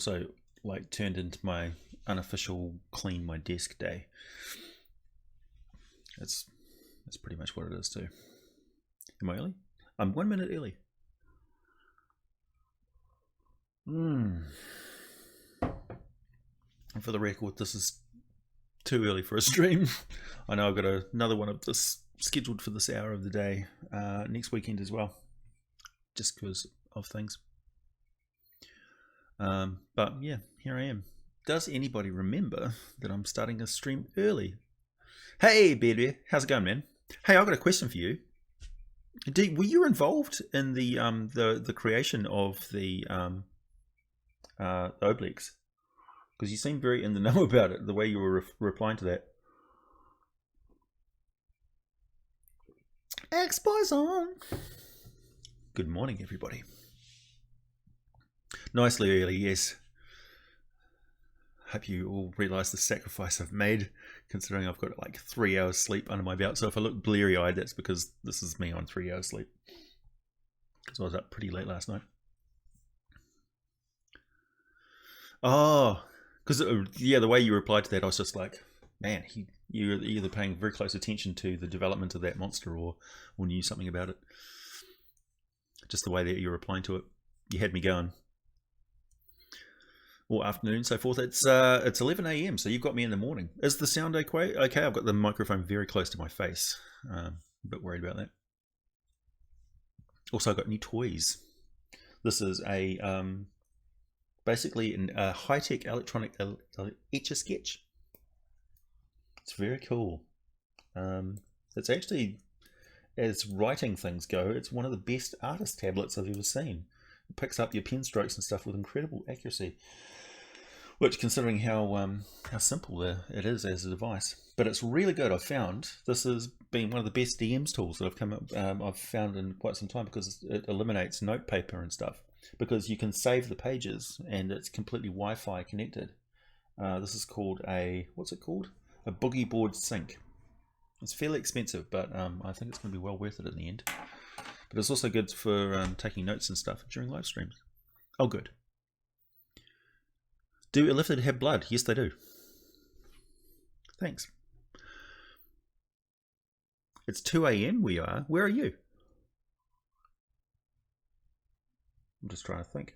also like turned into my unofficial clean my desk day. That's pretty much what it is too. Am I early? I'm 1 minute early. And for the record, this is too early for a stream. I know I've got another one of this scheduled for this hour of the day next weekend as well, just because of things. But yeah, here I am. Does anybody remember that I'm starting a stream early? Hey, Bear, how's it going, man? Hey, I've got a question for you. Were you involved in the creation of the Oblex? Because you seem very in the know about it, the way you were replying to that. X-Boys on! Good morning, everybody. Nicely early, yes. Hope you all realise the sacrifice I've made, considering I've got like 3 hours sleep under my belt. So if I look bleary-eyed, that's because this is me on 3 hours sleep. Because I was up pretty late last night. Oh, because yeah, the way you replied to that, I was just like, man, you're either paying very close attention to the development of that monster or knew something about it. Just the way that you're replying to it, you had me going. Or afternoon, so forth. It's 11 a.m. So you've got me in the morning. Is the sound okay? Okay, I've got the microphone very close to my face. A bit worried about that. Also, I've got new toys. This is a basically a high-tech electronic etch-a-sketch. It's very cool. It's actually, as writing things go, it's one of the best artist tablets I've ever seen. It picks up your pen strokes and stuff with incredible accuracy. Which, considering how simple it is as a device, but it's really good. I've found this has been one of the best DMs tools that I've found in quite some time, because it eliminates notepaper and stuff. Because you can save the pages and it's completely Wi-Fi connected. This is called what's it called? A boogie board sync. It's fairly expensive, but I think it's going to be well worth it in the end. But it's also good for taking notes and stuff during live streams. Oh, good. Do Illithid have blood? Yes, they do. Thanks. It's 2 a.m. we are. Where are you? I'm just trying to think.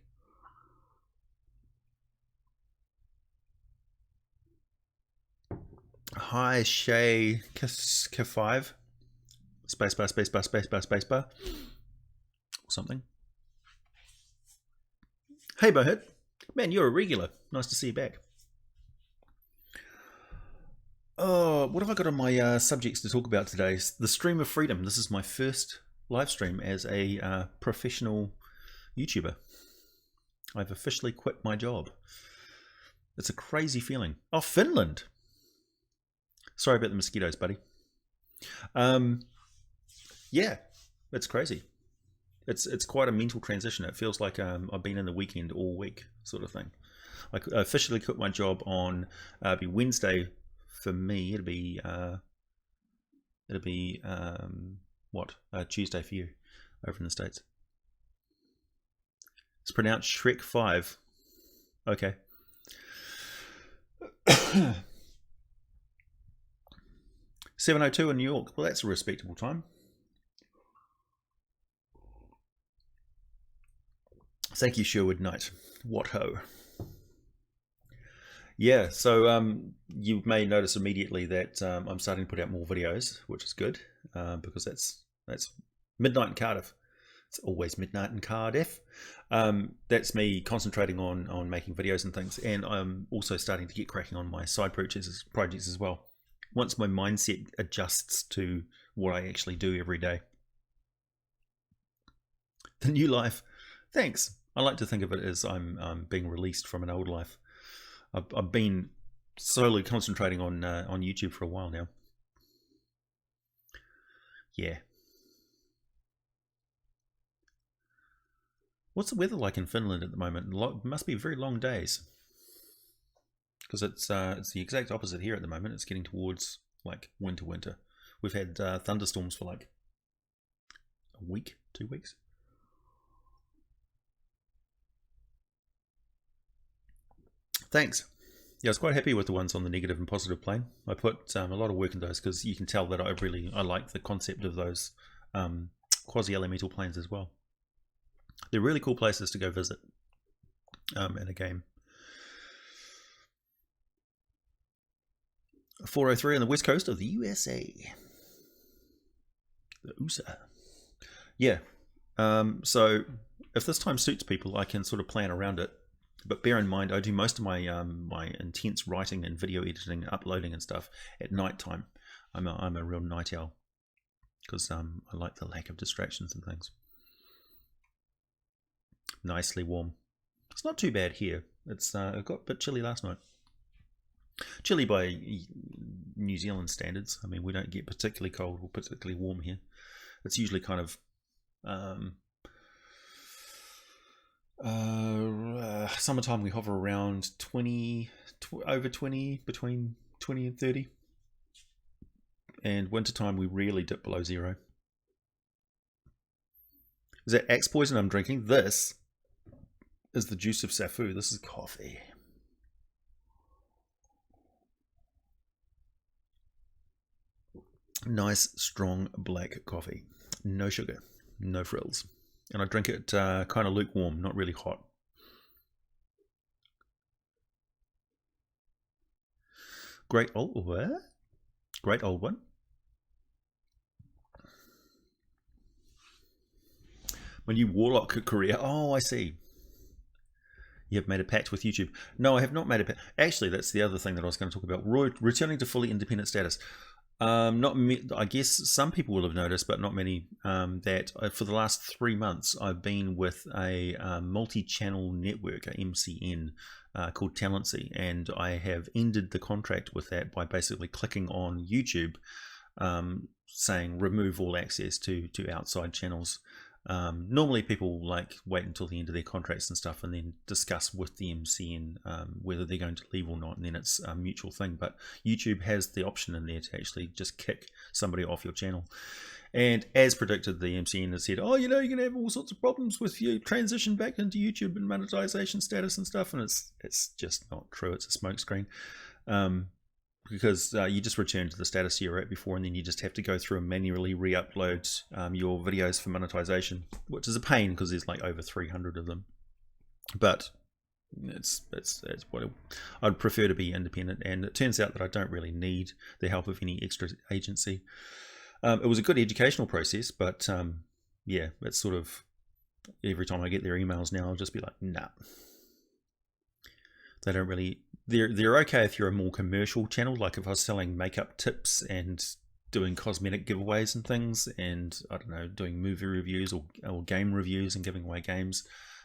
Hi, Shay K5. Spacebar, spacebar, spacebar, spacebar. Or something. Hey, Bohit. Man, you're a regular. Nice to see you back. Oh, what have I got on my subjects to talk about today? The Stream of Freedom. This is my first live stream as a professional YouTuber. I've officially quit my job. It's a crazy feeling. Oh, Finland. Sorry about the mosquitoes, buddy. Yeah, it's crazy. It's quite a mental transition. It feels like I've been in the weekend all week, sort of thing. I officially quit my job on be Wednesday for me. It'll be Tuesday for you over in the States. It's pronounced Shrek 5. Okay. 7:02 in New York. Well, that's a respectable time. Thank you, Sherwood Knight. What ho. Yeah, so you may notice immediately that I'm starting to put out more videos, which is good, because that's midnight in Cardiff. It's always midnight in Cardiff. That's me concentrating on making videos and things, and I'm also starting to get cracking on my side projects as well. Once my mindset adjusts to what I actually do every day. The new life. Thanks. I like to think of it as I'm being released from an old life. I've been slowly concentrating on YouTube for a while now. Yeah. What's the weather like in Finland at the moment? It must be very long days. Because it's the exact opposite here at the moment. It's getting towards like winter. We've had thunderstorms for like a week, 2 weeks. Thanks. Yeah, I was quite happy with the ones on the negative and positive plane. I put a lot of work in those because you can tell that I like the concept of those quasi-elemental planes as well. They're really cool places to go visit in a game. 403 on the west coast of the USA. The USA. Yeah. So if this time suits people, I can sort of plan around it. But bear in mind, I do most of my my intense writing and video editing, uploading and stuff at night time. I'm a real night owl because I like the lack of distractions and things. Nicely warm. It's not too bad here. It got a bit chilly last night. Chilly by New Zealand standards. I mean, we don't get particularly cold or particularly warm here. It's usually kind of summertime we hover around over 20, between 20 and 30, and wintertime we rarely dip below 0. Is that axe poison I'm drinking? This is the juice of safu. This is coffee. Nice strong black coffee, no sugar, no frills, and I drink it kind of lukewarm, not really hot. Great old one. My new Warlock career. Oh, I see. You have made a pact with YouTube. No, I have not made a pact. Actually, that's the other thing that I was going to talk about. Returning to fully independent status. I guess some people will have noticed, but not many, that for the last 3 months I've been with a multi-channel network, a MCN, called Talency, and I have ended the contract with that by basically clicking on YouTube, saying remove all access to outside channels. Normally people like wait until the end of their contracts and stuff and then discuss with the MCN whether they're going to leave or not, and then it's a mutual thing. But YouTube has the option in there to actually just kick somebody off your channel. And as predicted, the MCN has said, oh, you know, you're going to have all sorts of problems with your transition back into YouTube and monetization status and stuff. And it's just not true. It's a smokescreen. Because you just return to the status you were at before, and then you just have to go through and manually re-upload your videos for monetization, which is a pain because there's like over 300 of them. But it's what I'd prefer to be independent, and it turns out that I don't really need the help of any extra agency. It was a good educational process, but yeah, it's sort of every time I get their emails now, I'll just be like, nah. They don't really. They're okay if you're a more commercial channel, like if I was selling makeup tips and doing cosmetic giveaways and things, and I don't know, doing movie reviews or game reviews and giving away games.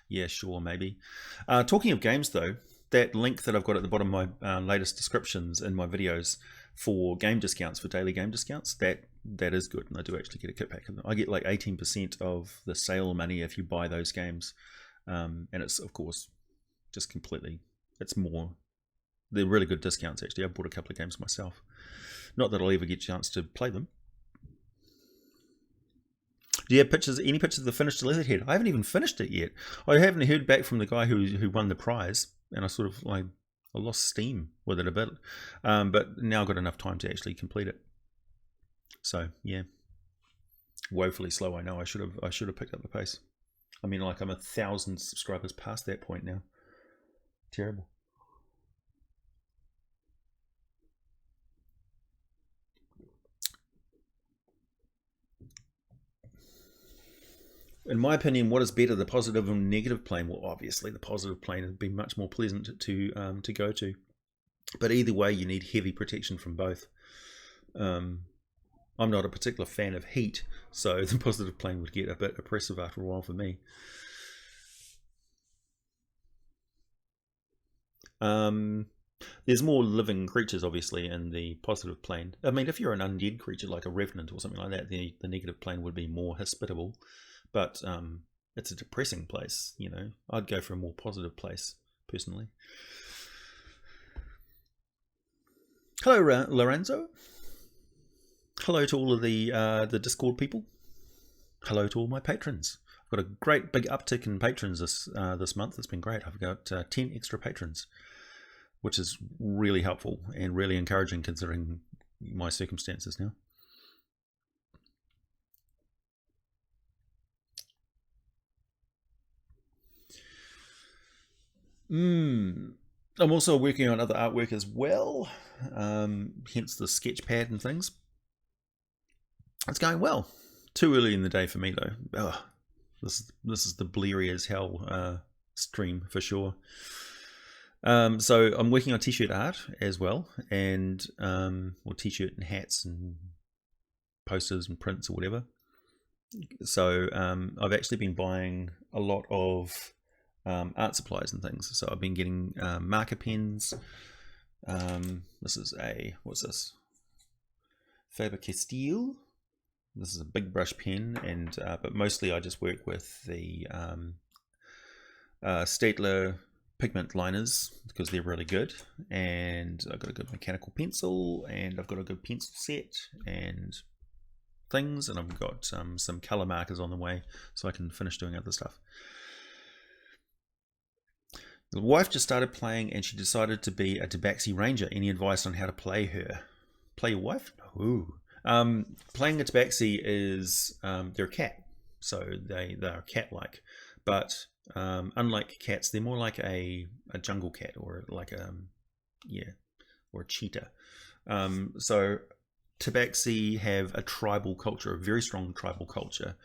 Yeah, sure, maybe. Talking of games though, that link that I've got at the bottom of my latest descriptions in my videos for game discounts, for daily game discounts, that is good, and I do actually get a kickback. I get like 18% of the sale money if you buy those games, and it's of course just completely. It's more. They're really good discounts, actually. I bought a couple of games myself. Not that I'll ever get a chance to play them. Do you have any pictures of the finished Leatherhead? I haven't even finished it yet. I haven't heard back from the guy who won the prize, and I lost steam with it a bit. But now I've got enough time to actually complete it. So yeah, woefully slow. I know. I should have picked up the pace. I mean, like I'm 1,000 subscribers past that point now. Terrible. In my opinion, what is better, the positive and negative plane? Well, obviously the positive plane would be much more pleasant to go to. But either way, you need heavy protection from both. I'm not a particular fan of heat, so the positive plane would get a bit oppressive after a while for me. There's more living creatures, obviously, in the positive plane. I mean, if you're an undead creature like a revenant or something like that, the negative plane would be more hospitable. But it's a depressing place, you know. I'd go for a more positive place, personally. Hello, Lorenzo. Hello to all of the Discord people. Hello to all my patrons. I've got a great big uptick in patrons this month. It's been great. I've got 10 extra patrons. which is really helpful and really encouraging considering my circumstances now. I'm also working on other artwork as well, hence the sketch pad and things. It's going well. Too early in the day for me though. Ugh, this is the bleary as hell stream for sure. So I'm working on t-shirt art as well, and or t-shirt and hats and posters and prints or whatever. So I've actually been buying a lot of art supplies and things. So I've been getting marker pens. This is what's this? Faber-Castell. This is a big brush pen, and but mostly I just work with the Staedtler pigment liners because they're really good, and I've got a good mechanical pencil, and I've got a good pencil set and things, and I've got some color markers on the way so I can finish doing other stuff. The wife just started playing and she decided to be a Tabaxi Ranger. Any advice on how to play her? Play your wife? No. Playing a Tabaxi is they're a cat, so they are cat-like, but unlike cats, they're more like a jungle cat or like or a cheetah. So Tabaxi have a tribal culture, a very strong tribal culture,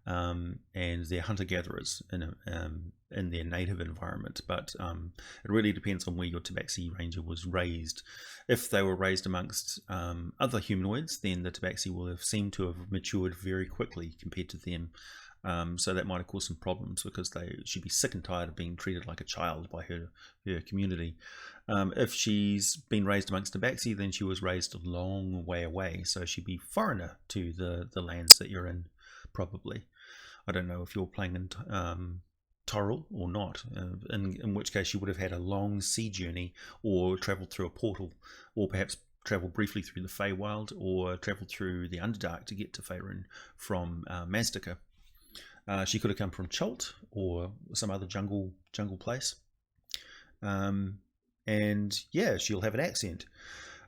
and they're hunter-gatherers in their native environment. But it really depends on where your Tabaxi Ranger was raised. If they were raised amongst other humanoids, then the Tabaxi will have seemed to have matured very quickly compared to them. So that might have caused some problems because she'd be sick and tired of being treated like a child by her community. If she's been raised amongst Tabaxi, then she was raised a long way away, so she'd be foreigner to the lands that you're in, probably. I don't know if you're playing in Toril or not, in which case you would have had a long sea journey or travelled through a portal, or perhaps travelled briefly through the Feywild, or travelled through the Underdark to get to Faerun from Mazdaca. She could have come from Chult or some other jungle place. And yeah, she'll have an accent.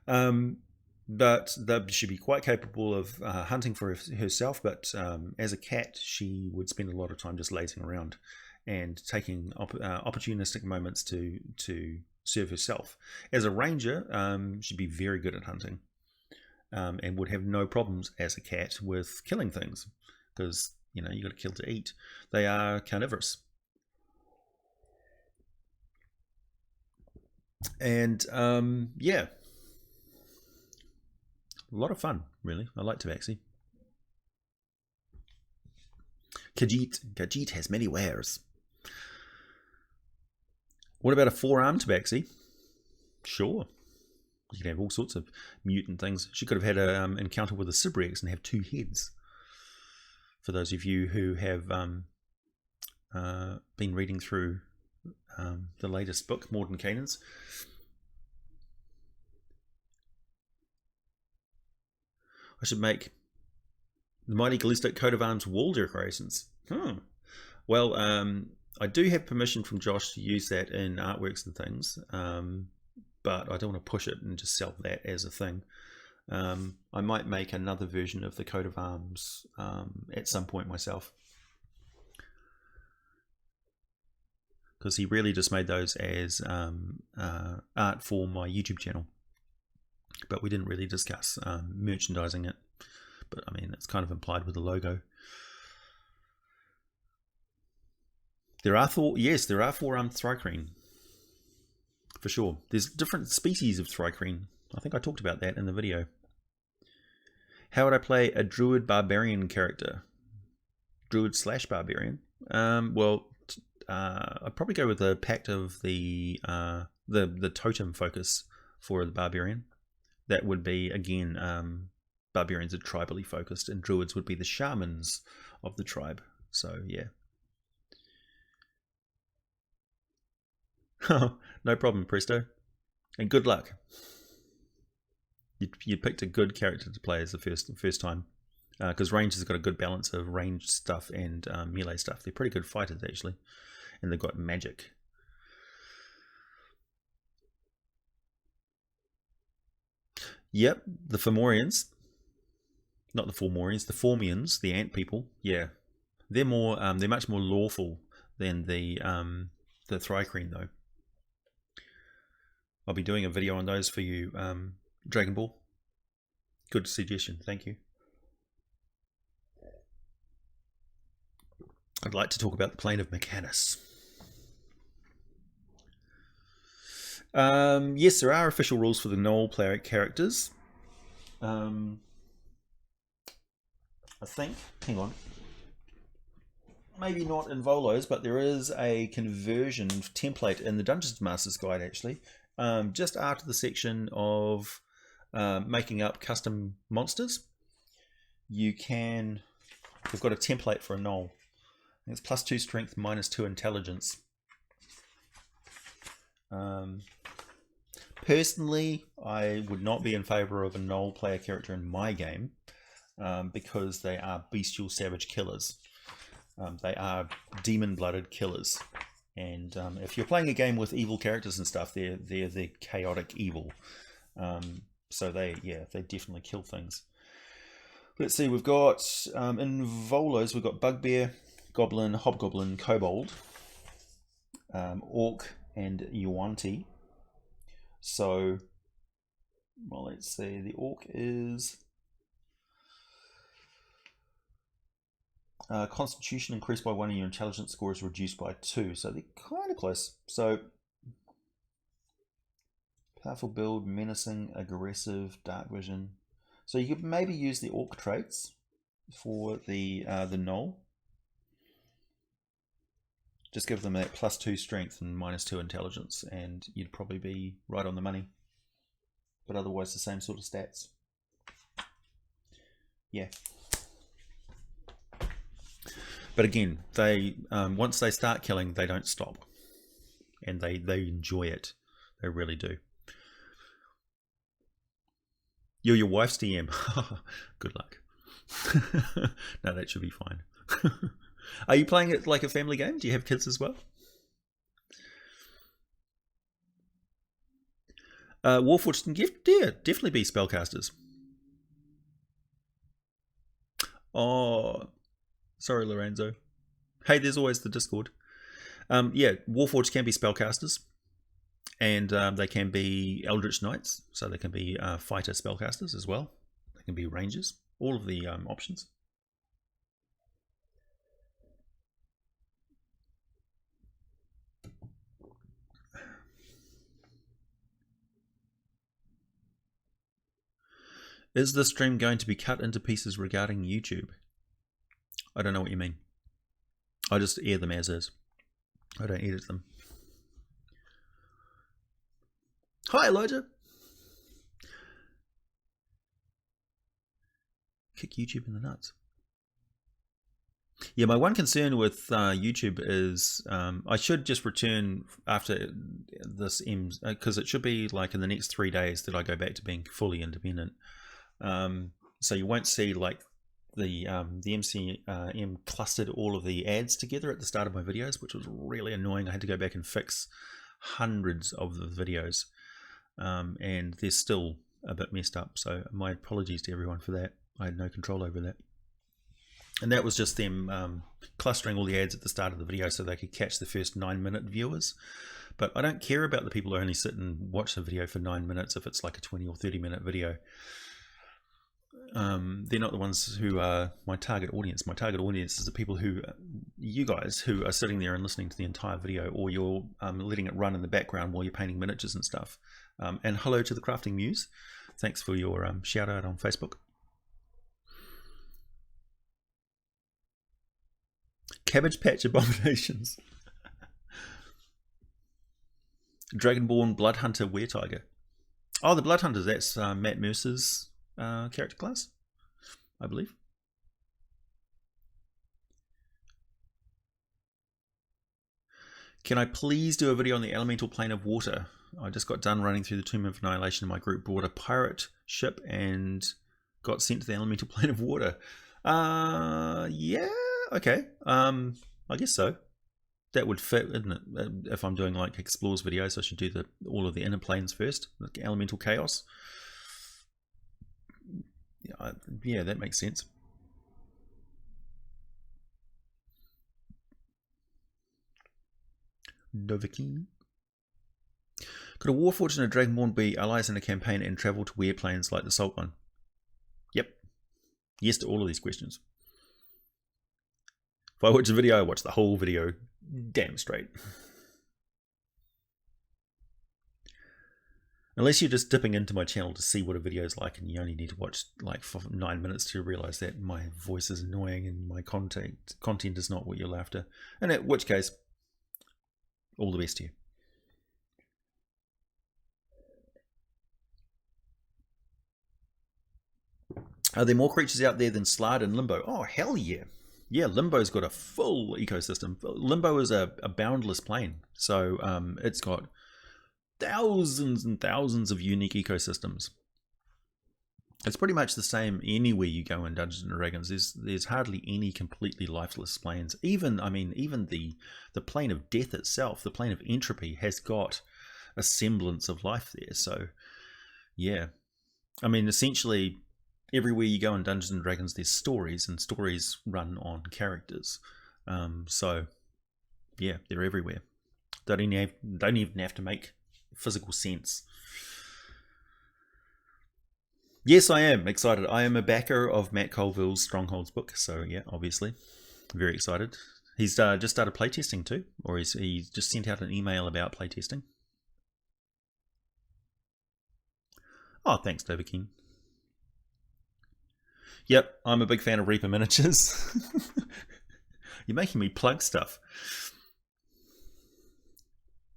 But she'd be quite capable of hunting for herself, but as a cat, she would spend a lot of time just lazing around and taking opportunistic moments to serve herself. As a ranger, she'd be very good at hunting, and would have no problems as a cat with killing things, because you got to kill to eat. They are carnivorous. And yeah, a lot of fun, really. I like Tabaxi. Khajiit has many wares. What about a four-armed Tabaxi? Sure. You can have all sorts of mutant things. She could have had an encounter with a Cybrex and have two heads. For those of you who have been reading through the latest book, Modern Canaans. I should make the Mighty Gallistic coat of arms wall decorations. Well, I do have permission from Josh to use that in artworks and things, but I don't want to push it and just sell that as a thing. I might make another version of the coat of arms at some point myself, because he really just made those as art for my YouTube channel, but we didn't really discuss merchandising it. But I mean, it's kind of implied with the logo. There are four-armed Thri-kreen, for sure. There's different species of Thri-kreen. I think I talked about that in the video. How would I play a druid barbarian character? Druid/barbarian? Well, I'd probably go with the Pact of the totem focus for the barbarian. That would be, again, barbarians are tribally focused, and druids would be the shamans of the tribe. So yeah. No problem, Presto. And good luck. You picked a good character to play as the first time, because Rangers have got a good balance of ranged stuff and melee stuff. They're pretty good fighters, actually, and they've got magic. Yep, the Fomorians. Not the Fomorians, the Formians, the ant people. Yeah, they're more. They're much more lawful than the Thrycreen, though. I'll be doing a video on those for you, Dragon Ball. Good suggestion, thank you. I'd like to talk about the plane of Mechanus. Yes, there are official rules for the Null player characters. I think, hang on, maybe not in Volos, but there is a conversion template in the Dungeons Master's Guide, actually, just after the section of making up custom monsters. We've got a template for a Null. It's +2 strength, -2 intelligence. Personally, I would not be in favour of a Null player character in my game because they are bestial savage killers. They are demon-blooded killers. And if you're playing a game with evil characters and stuff, they're the chaotic evil. So they definitely kill things. Let's see, we've got, in Volos, we've got Bugbear, Goblin, Hobgoblin, Kobold, Orc, and Yuan-Ti. So, well, let's see, the Orc is Constitution increased by 1 and your intelligence score is reduced by 2, so they're kind of close. So, powerful build, menacing, aggressive, dark vision. So you could maybe use the Orc traits for the Null. Just give them that +2 strength and -2 intelligence, and you'd probably be right on the money. But otherwise, the same sort of stats. Yeah. But again, they once they start killing, they don't stop, and they enjoy it. They really do. You're your wife's DM. Good luck. No, that should be fine. Are you playing it like a family game? Do you have kids as well? Warforged can definitely be spellcasters. Oh, sorry, Lorenzo. Hey, there's always the Discord. Yeah, Warforged can be spellcasters. And they can be Eldritch Knights, so they can be fighter spellcasters as well. They can be rangers, all of the options. Is the stream going to be cut into pieces regarding YouTube? I don't know what you mean. I just air them as is. I don't edit them. Hi, Elijah. Kick YouTube in the nuts. Yeah, my one concern with YouTube is I should just return after this ends, because it should be like in the next 3 days that I go back to being fully independent. So you won't see like the MCM clustered all of the ads together at the start of my videos, which was really annoying. I had to go back and fix hundreds of the videos. And they're still a bit messed up, so my apologies to everyone for that. I had no control over that, and that was just them clustering all the ads at the start of the video so they could catch the first 9-minute viewers. But I don't care about the people who only sit and watch the video for 9 minutes if it's like a 20 or 30-minute video. They're not the ones who are my target audience. My target audience is the people who, you guys, who are sitting there and listening to the entire video, or you're letting it run in the background while you're painting miniatures and stuff. And hello to the Crafting Muse. Thanks for your shout out on Facebook. Cabbage Patch Abominations. Dragonborn Bloodhunter Weretiger. Oh, the Bloodhunters, that's Matt Mercer's character class, I believe. Can I please do a video on the elemental plane of water? I just got done running through the Tomb of Annihilation. My group bought a pirate ship and got sent to the elemental plane of water. Yeah, okay. I guess so. That would fit, isn't it? If I'm doing like explores videos, I should do all of the inner planes first, like elemental chaos. Yeah, that makes sense. Novakin. Could a Warforged and a Dragonborn be allies in a campaign and travel to weird planes like the Salt one? Yep. Yes to all of these questions. If I watch a video, I watch the whole video damn straight. Unless you're just dipping into my channel to see what a video is like and you only need to watch like for 9 minutes to realize that my voice is annoying and my content is not what you're after. And in which case, all the best to you. Are there more creatures out there than Slard and Limbo? Oh, hell yeah. Yeah, Limbo's got a full ecosystem. Limbo is a boundless plane. So it's got thousands and thousands of unique ecosystems. It's pretty much the same anywhere you go in Dungeons and Dragons. There's hardly any completely lifeless planes. Even the plane of death itself, the plane of entropy, has got a semblance of life there. So yeah, I mean, essentially everywhere you go in Dungeons and Dragons, there's stories, and stories run on characters. So yeah, they're everywhere. Don't even have to make physical sense. Yes, I am excited. I am a backer of Matt Colville's Strongholds book, so yeah, obviously, very excited. He's just started playtesting too, or he's just sent out an email about playtesting. Oh, thanks, Doverkin. Yep, I'm a big fan of Reaper miniatures. You're making me plug stuff.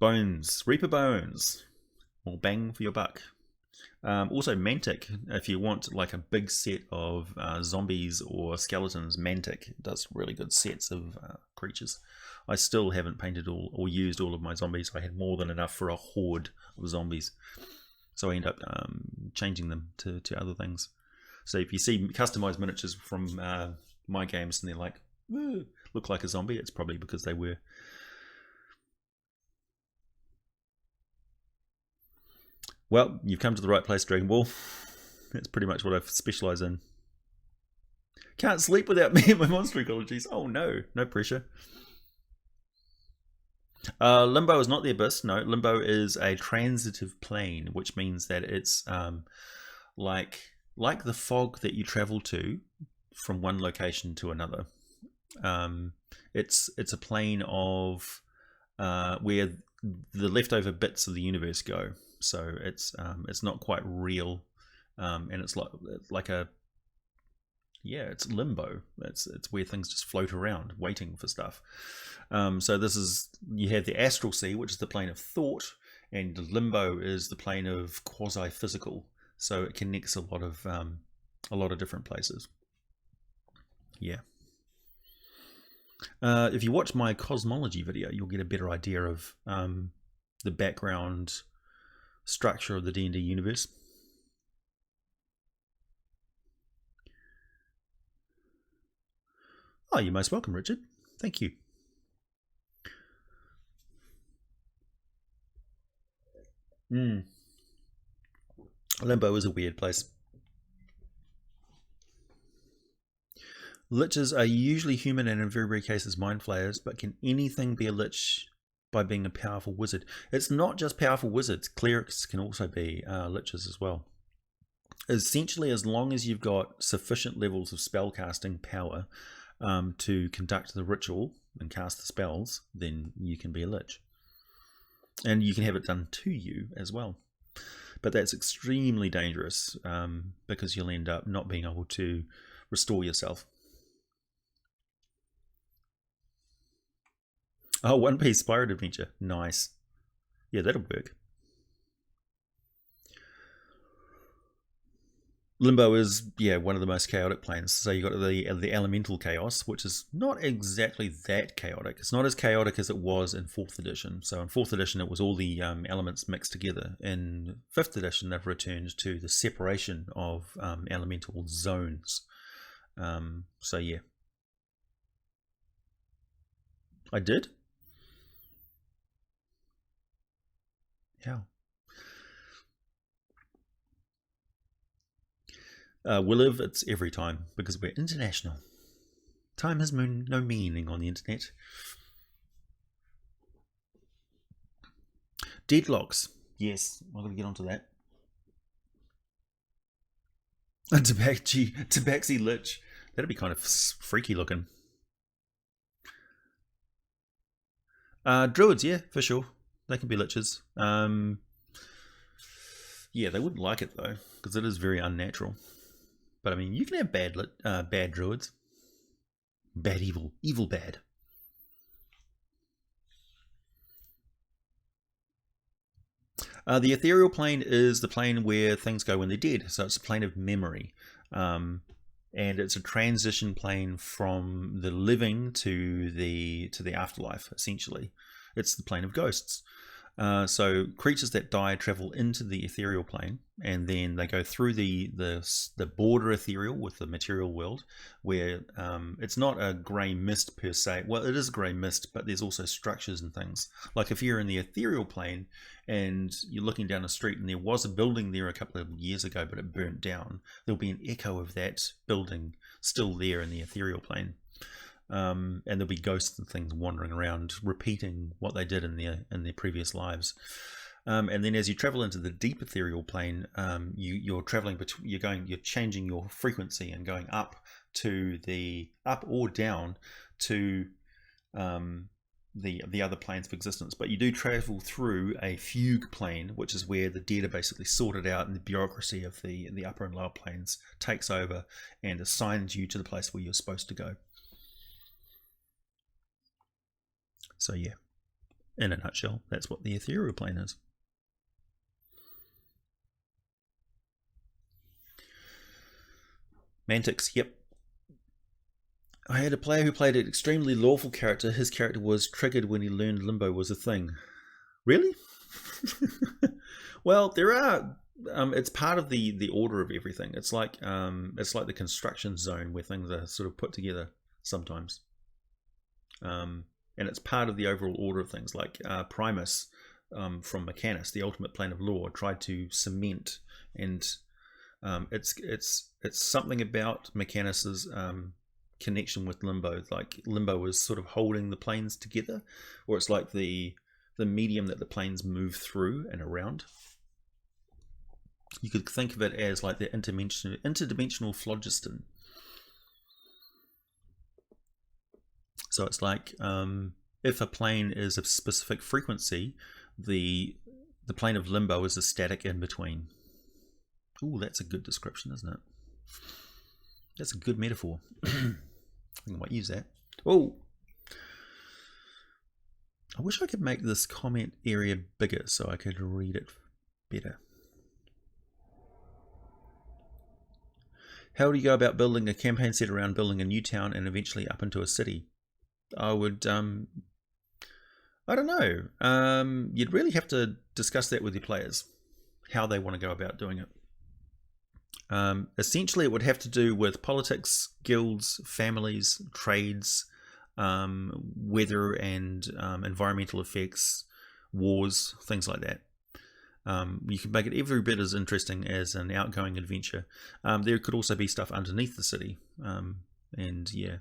Bones, Reaper Bones. More bang for your buck. Also Mantic, if you want like a big set of zombies or skeletons, Mantic does really good sets of creatures. I still haven't painted all or used all of my zombies. I had more than enough for a horde of zombies. So I end up changing them to other things. So if you see customized miniatures from my games and they're like, look like a zombie, it's probably because they were. Well, you've come to the right place, Dragon Ball. That's pretty much what I specialise in. Can't sleep without me and my monster ecologies. Oh no, no pressure. Limbo is not the abyss. No, Limbo is a transitive plane, which means that it's like the fog that you travel to from one location to another. It's a plane of where the leftover bits of the universe go. So it's not quite real, and it's like a it's limbo. It's where things just float around, waiting for stuff. So this is, you have the astral sea, which is the plane of thought, and limbo is the plane of quasi-physical. So it connects a lot of different places. Yeah. If you watch my cosmology video, you'll get a better idea of the background structure of the D&D universe. Oh, you're most welcome, Richard. Thank you. Limbo is a weird place. Liches are usually human and in very rare cases mind flayers, but can anything be a lich by being a powerful wizard? It's not just powerful wizards. Clerics can also be liches as well. Essentially, as long as you've got sufficient levels of spellcasting power to conduct the ritual and cast the spells, then you can be a lich. And you can have it done to you as well. But that's extremely dangerous because you'll end up not being able to restore yourself. Oh, One Piece Pirate Adventure. Nice. Yeah, that'll work. Limbo is, one of the most chaotic planes. So you got the elemental chaos, which is not exactly that chaotic. It's not as chaotic as it was in 4th edition. So in 4th edition, it was all the elements mixed together. In 5th edition, they've returned to the separation of elemental zones. So yeah. I did? How? We live, it's every time because we're international. Time has no meaning on the internet. Deadlocks. Yes, we're going to get onto that. A Tabaxi Lich. That'd be kind of freaky looking. Druids, yeah, for sure. They can be liches. Yeah, they wouldn't like it though, because it is very unnatural. But I mean, you can have bad druids. Bad evil. Evil bad. The ethereal plane is the plane where things go when they're dead. So it's a plane of memory. And it's a transition plane from the living to the afterlife, essentially. It's the plane of ghosts. So creatures that die travel into the ethereal plane, and then they go through the border ethereal with the material world, where it's not a grey mist per se. Well, it is grey mist, but there's also structures and things. Like if you're in the ethereal plane and you're looking down a street and there was a building there a couple of years ago, but it burnt down, there'll be an echo of that building still there in the ethereal plane. And there'll be ghosts and things wandering around, repeating what they did in their previous lives. And then as you travel into the deep ethereal plane, you're traveling between, you're changing your frequency and going up or down to the other planes of existence. But you do travel through a fugue plane, which is where the dead are basically sorted out, and the bureaucracy of the upper and lower planes takes over and assigns you to the place where you're supposed to go. So yeah, in a nutshell, that's what the ethereal plane is. Mantics, yep. I had a player who played an extremely lawful character. His character was triggered when he learned limbo was a thing. Really? Well, there are. It's part of the order of everything. It's like the construction zone where things are sort of put together sometimes. And it's part of the overall order of things. Like Primus from Mechanus, the ultimate plane of law, tried to cement, and it's something about Mechanus's connection with Limbo. Like Limbo is sort of holding the planes together, or it's like the medium that the planes move through and around. You could think of it as like the interdimensional phlogiston. So it's like if a plane is a specific frequency, the plane of limbo is a static in between. Ooh, that's a good description, isn't it? That's a good metaphor. I think I might use that. Oh, I wish I could make this comment area bigger so I could read it better. How do you go about building a campaign set around building a new town and eventually up into a city? I would, I don't know. You'd really have to discuss that with your players, how they want to go about doing it. Essentially, it would have to do with politics, guilds, families, trades, weather and environmental effects, wars, things like that. You can make it every bit as interesting as an outgoing adventure. There could also be stuff underneath the city, and yeah.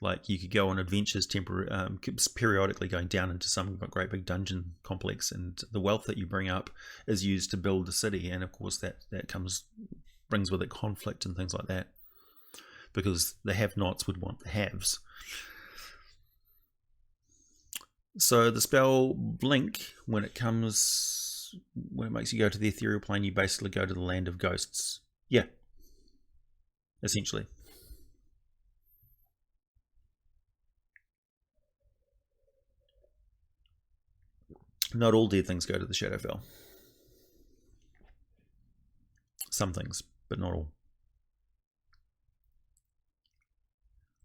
Like you could go on adventures periodically going down into some great big dungeon complex, and the wealth that you bring up is used to build the city, and of course that brings with it conflict and things like that, because the have-nots would want the haves. So the spell Blink, when it makes you go to the ethereal plane, you basically go to the land of ghosts. Yeah, essentially. Not all dead things go to the Shadowfell. Some things, but not all.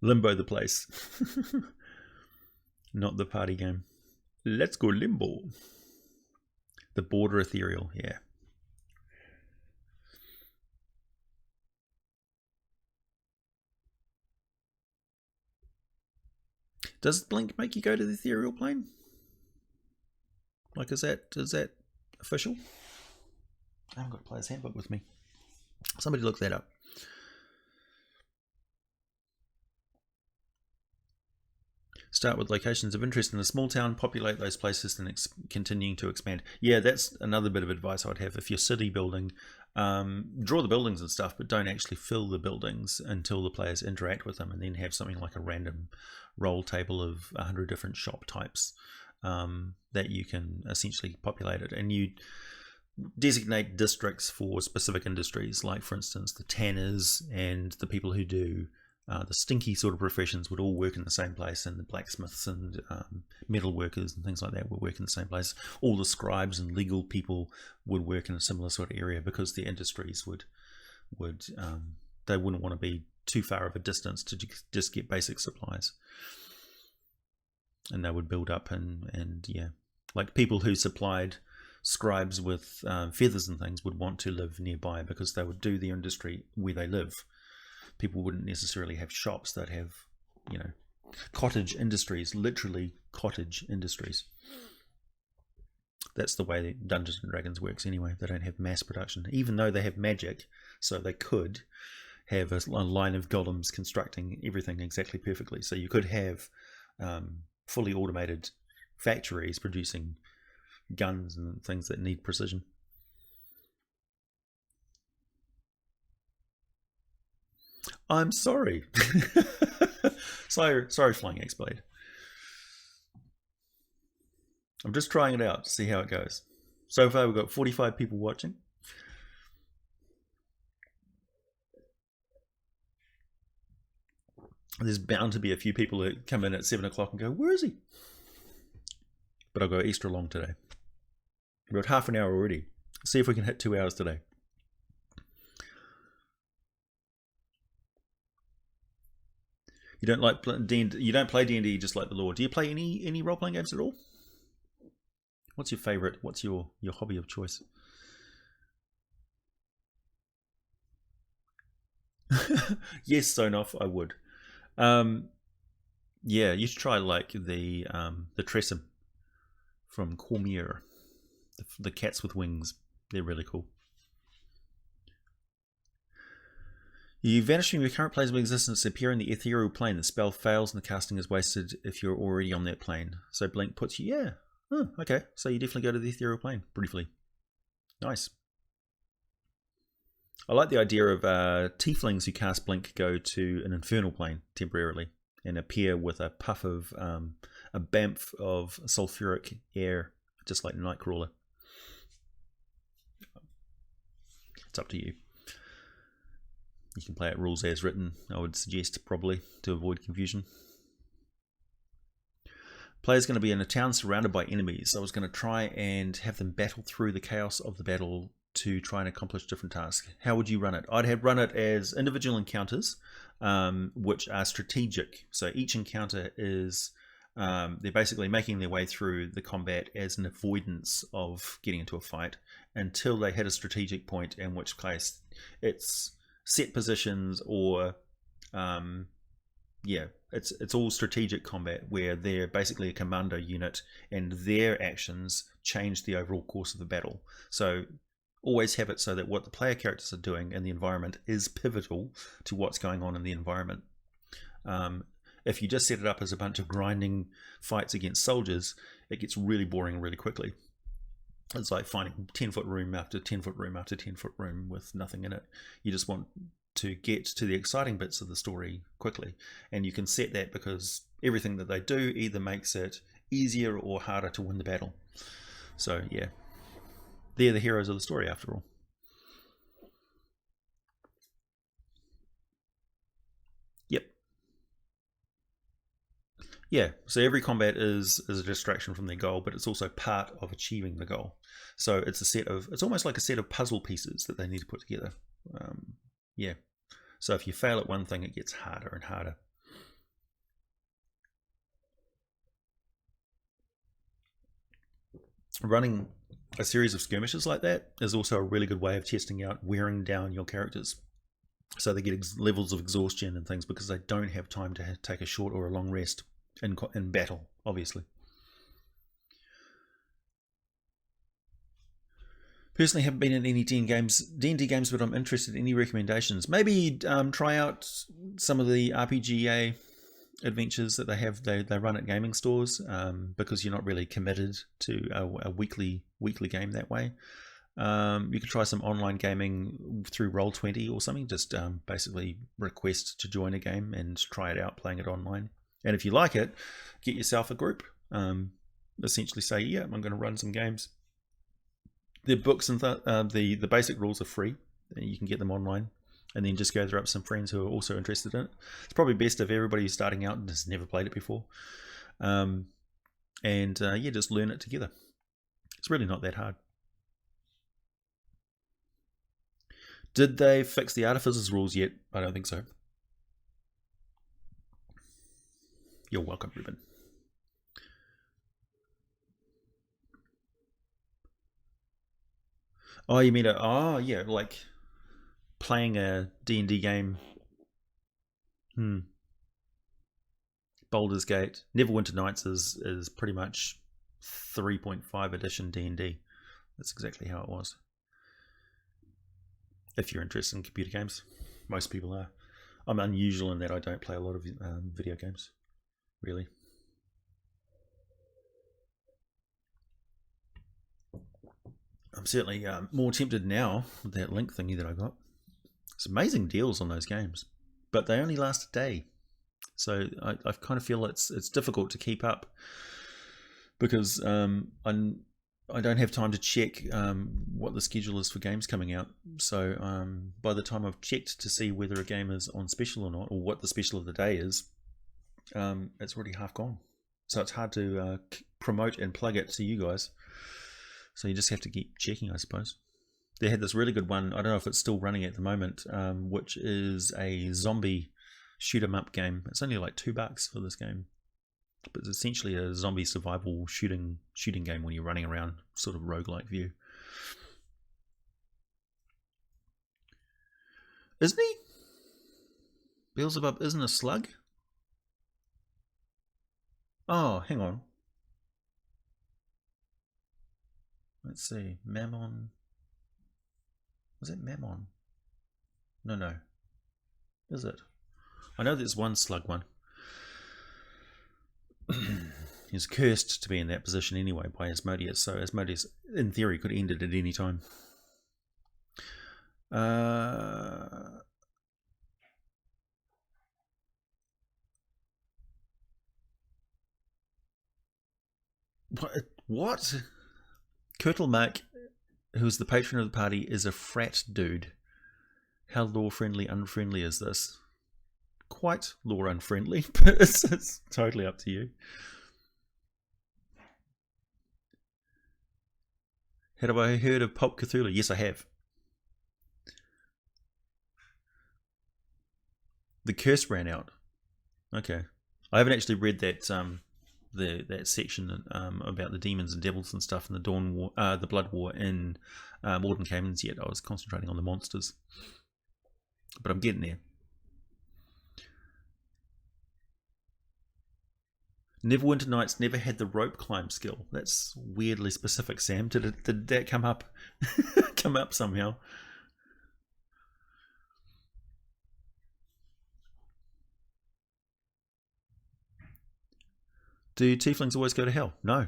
Limbo the place. Not the party game. Let's go Limbo. The border ethereal, yeah. Does Blink make you go to the ethereal plane? Like, is that official? I haven't got a player's handbook with me. Somebody look that up. start with locations of interest in a small town, populate those places, and continuing to expand. Yeah, that's another bit of advice I'd have. If you're city building, draw the buildings and stuff, but don't actually fill the buildings until the players interact with them, and then have something like a random roll table of 100 different shop types that you can essentially populate it. And you designate districts for specific industries, like for instance the tanners and the people who do the stinky sort of professions would all work in the same place, and the blacksmiths and metal workers and things like that would work in the same place. All the scribes and legal people would work in a similar sort of area, because the industries would they wouldn't want to be too far of a distance to just get basic supplies, and they would build up. And yeah, like people who supplied scribes with feathers and things would want to live nearby, because they would do the industry where they live. People wouldn't necessarily have shops. They'd have, cottage industries, literally cottage industries. That's the way that Dungeons and Dragons works anyway. They don't have mass production, even though they have magic, so they could have a line of golems constructing everything exactly perfectly. So you could have fully automated factories producing guns and things that need precision. I'm sorry. sorry, Flying X-Blade. I'm just trying it out to see how it goes. So far, we've got 45 people watching. There's bound to be a few people that come in at 7 o'clock and go, "Where is he?" But I'll go extra long today. We're at half an hour already. See if we can hit 2 hours today. You don't like D&D, you don't play D&D just like the Lord. Do you play any role-playing games at all? What's your favorite? What's your hobby of choice? Yes, Sonoff, I would. Yeah, you should try like the Tressum from Cormier, the cats with wings. They're really cool. You vanish from your current planes of existence, appear in the ethereal plane. The spell fails and the casting is wasted if you're already on that plane. So Blink puts you, yeah. Oh, okay, so you definitely go to the ethereal plane, briefly. Nice. I like the idea of tieflings who cast Blink go to an infernal plane temporarily and appear with a puff of, a bamf of sulfuric air, just like Nightcrawler. It's up to you. You can play it rules as written, I would suggest, probably, to avoid confusion. Player's going to be in a town surrounded by enemies. So I was going to try and have them battle through the chaos of the battle to try and accomplish different tasks. How would you run it? I'd run it as individual encounters, which are strategic. So each encounter is, they're basically making their way through the combat as an avoidance of getting into a fight until they hit a strategic point, in which case it's set positions, or it's all strategic combat where they're basically a commando unit and their actions change the overall course of the battle. So always have it so that what the player characters are doing in the environment is pivotal to what's going on in the environment. If you just set it up as a bunch of grinding fights against soldiers, it gets really boring really quickly. It's like finding 10-foot room after 10-foot room after 10-foot room with nothing in it. You just want to get to the exciting bits of the story quickly. And you can set that because everything that they do either makes it easier or harder to win the battle. So yeah, they're the heroes of the story after all. Yep. Yeah, so every combat is a distraction from their goal, but it's also part of achieving the goal. So it's almost like a set of puzzle pieces that they need to put together. Yeah. So if you fail at one thing, it gets harder and harder. Running a series of skirmishes like that is also a really good way of testing out wearing down your characters. So they get levels of exhaustion and things because they don't have time to take a short or a long rest in battle, obviously. Personally, haven't been in any D&D games, but I'm interested in any recommendations. Maybe try out some of the RPGA adventures that they have. They run at gaming stores, because you're not really committed to a weekly game that way. You can try some online gaming through Roll20 or something. Just basically request to join a game and try it out, playing it online. And if you like it, get yourself a group. Essentially say, yeah, I'm going to run some games. The books and the basic rules are free. You can get them online, and then just gather up some friends who are also interested in it. It's probably best if everybody's starting out and has never played it before. Yeah, just learn it together. It's really not that hard. Did they fix the Artificers rules yet? I don't think so. You're welcome, Ruben. Oh, you mean yeah, like playing a D&D game. Baldur's Gate. Neverwinter Nights is pretty much 3.5 edition D&D. That's exactly how it was. If you're interested in computer games, most people are. I'm unusual in that I don't play a lot of video games, really. I'm certainly more tempted now with that Link thingy that I got. It's amazing deals on those games, but they only last a day. So I kind of feel it's difficult to keep up, because I don't have time to check what the schedule is for games coming out. So by the time I've checked to see whether a game is on special or not, or what the special of the day is, it's already half gone. So it's hard to promote and plug it to you guys. So you just have to keep checking, I suppose. They had this really good one, I don't know if it's still running at the moment, which is a zombie shoot 'em up game. It's only like $2 for this game, but it's essentially a zombie survival shooting game when you're running around, sort of roguelike view. Isn't he? Beelzebub isn't a slug? Oh, hang on. Let's see. Mammon. Was it Mammon? No. Is it? I know there's one slug one. He's cursed to be in that position anyway by Asmodeus, so Asmodeus, in theory, could end it at any time. What? Kurtlemark, who's the patron of the party, is a frat dude. How lore-friendly, unfriendly is this? Quite lore unfriendly, but it's totally up to you. Have I heard of Pulp Cthulhu? Yes, I have. The curse ran out. Okay, I haven't actually read that that section about the demons and devils and stuff in the Dawn War, the Blood War in Mordenkainen's yet. I was concentrating on the monsters, but I'm getting there. Neverwinter Nights never had the rope climb skill. That's weirdly specific, Sam. Did that come up come up somehow? Do tieflings always go to hell? No.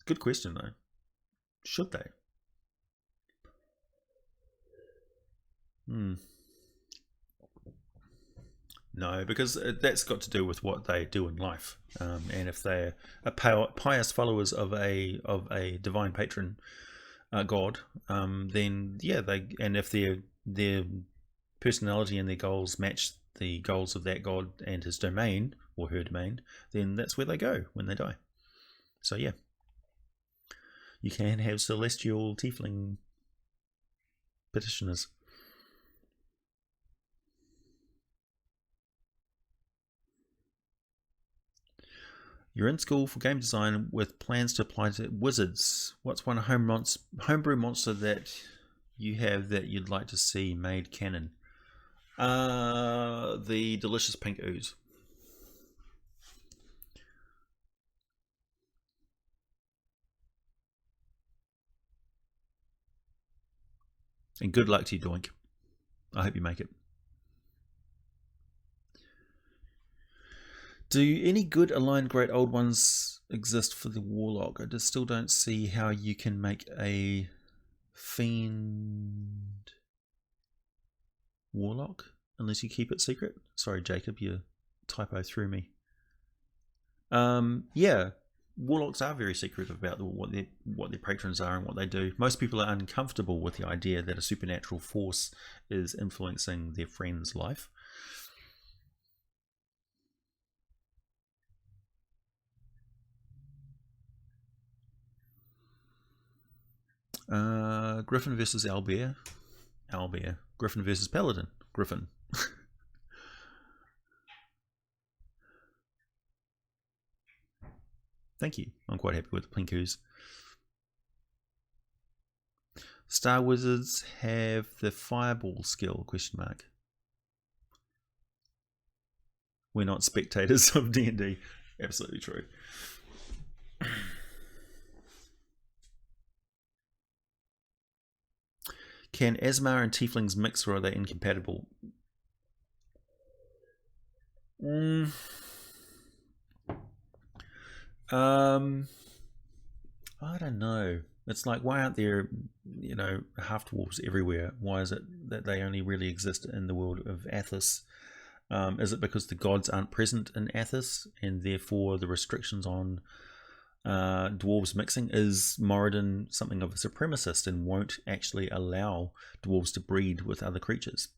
Good question though. Should they? No, because that's got to do with what they do in life, and if they're pious followers of a divine patron god, then yeah, and if their personality and their goals match the goals of that god and his domain or her domain, then that's where they go when they die. So yeah, you can have celestial tiefling petitioners. You're in school for game design with plans to apply to wizards. What's one homebrew monster that you have that you'd like to see made canon? The delicious pink ooze. And good luck to you, Doink. I hope you make it. Do any good aligned great old ones exist for the Warlock? I just still don't see how you can make a Fiend Warlock unless you keep it secret. Sorry, Jacob, your typo threw me. Yeah, Warlocks are very secretive about what their patrons are and what they do. Most people are uncomfortable with the idea that a supernatural force is influencing their friend's life. Griffin versus Owlbear. Owlbear. Griffin versus Paladin. Griffin. Thank you. I'm quite happy with the Plinkus. Star Wizards have the Fireball skill, question mark. We're not spectators of D&D. Absolutely true. Can Asmar and Tieflings mix, or are they incompatible? I don't know. It's like, why aren't there, half dwarves everywhere? Why is it that they only really exist in the world of Athos? Is it because the gods aren't present in Athos, and therefore the restrictions on dwarves mixing? Is Moradin something of a supremacist and won't actually allow dwarves to breed with other creatures?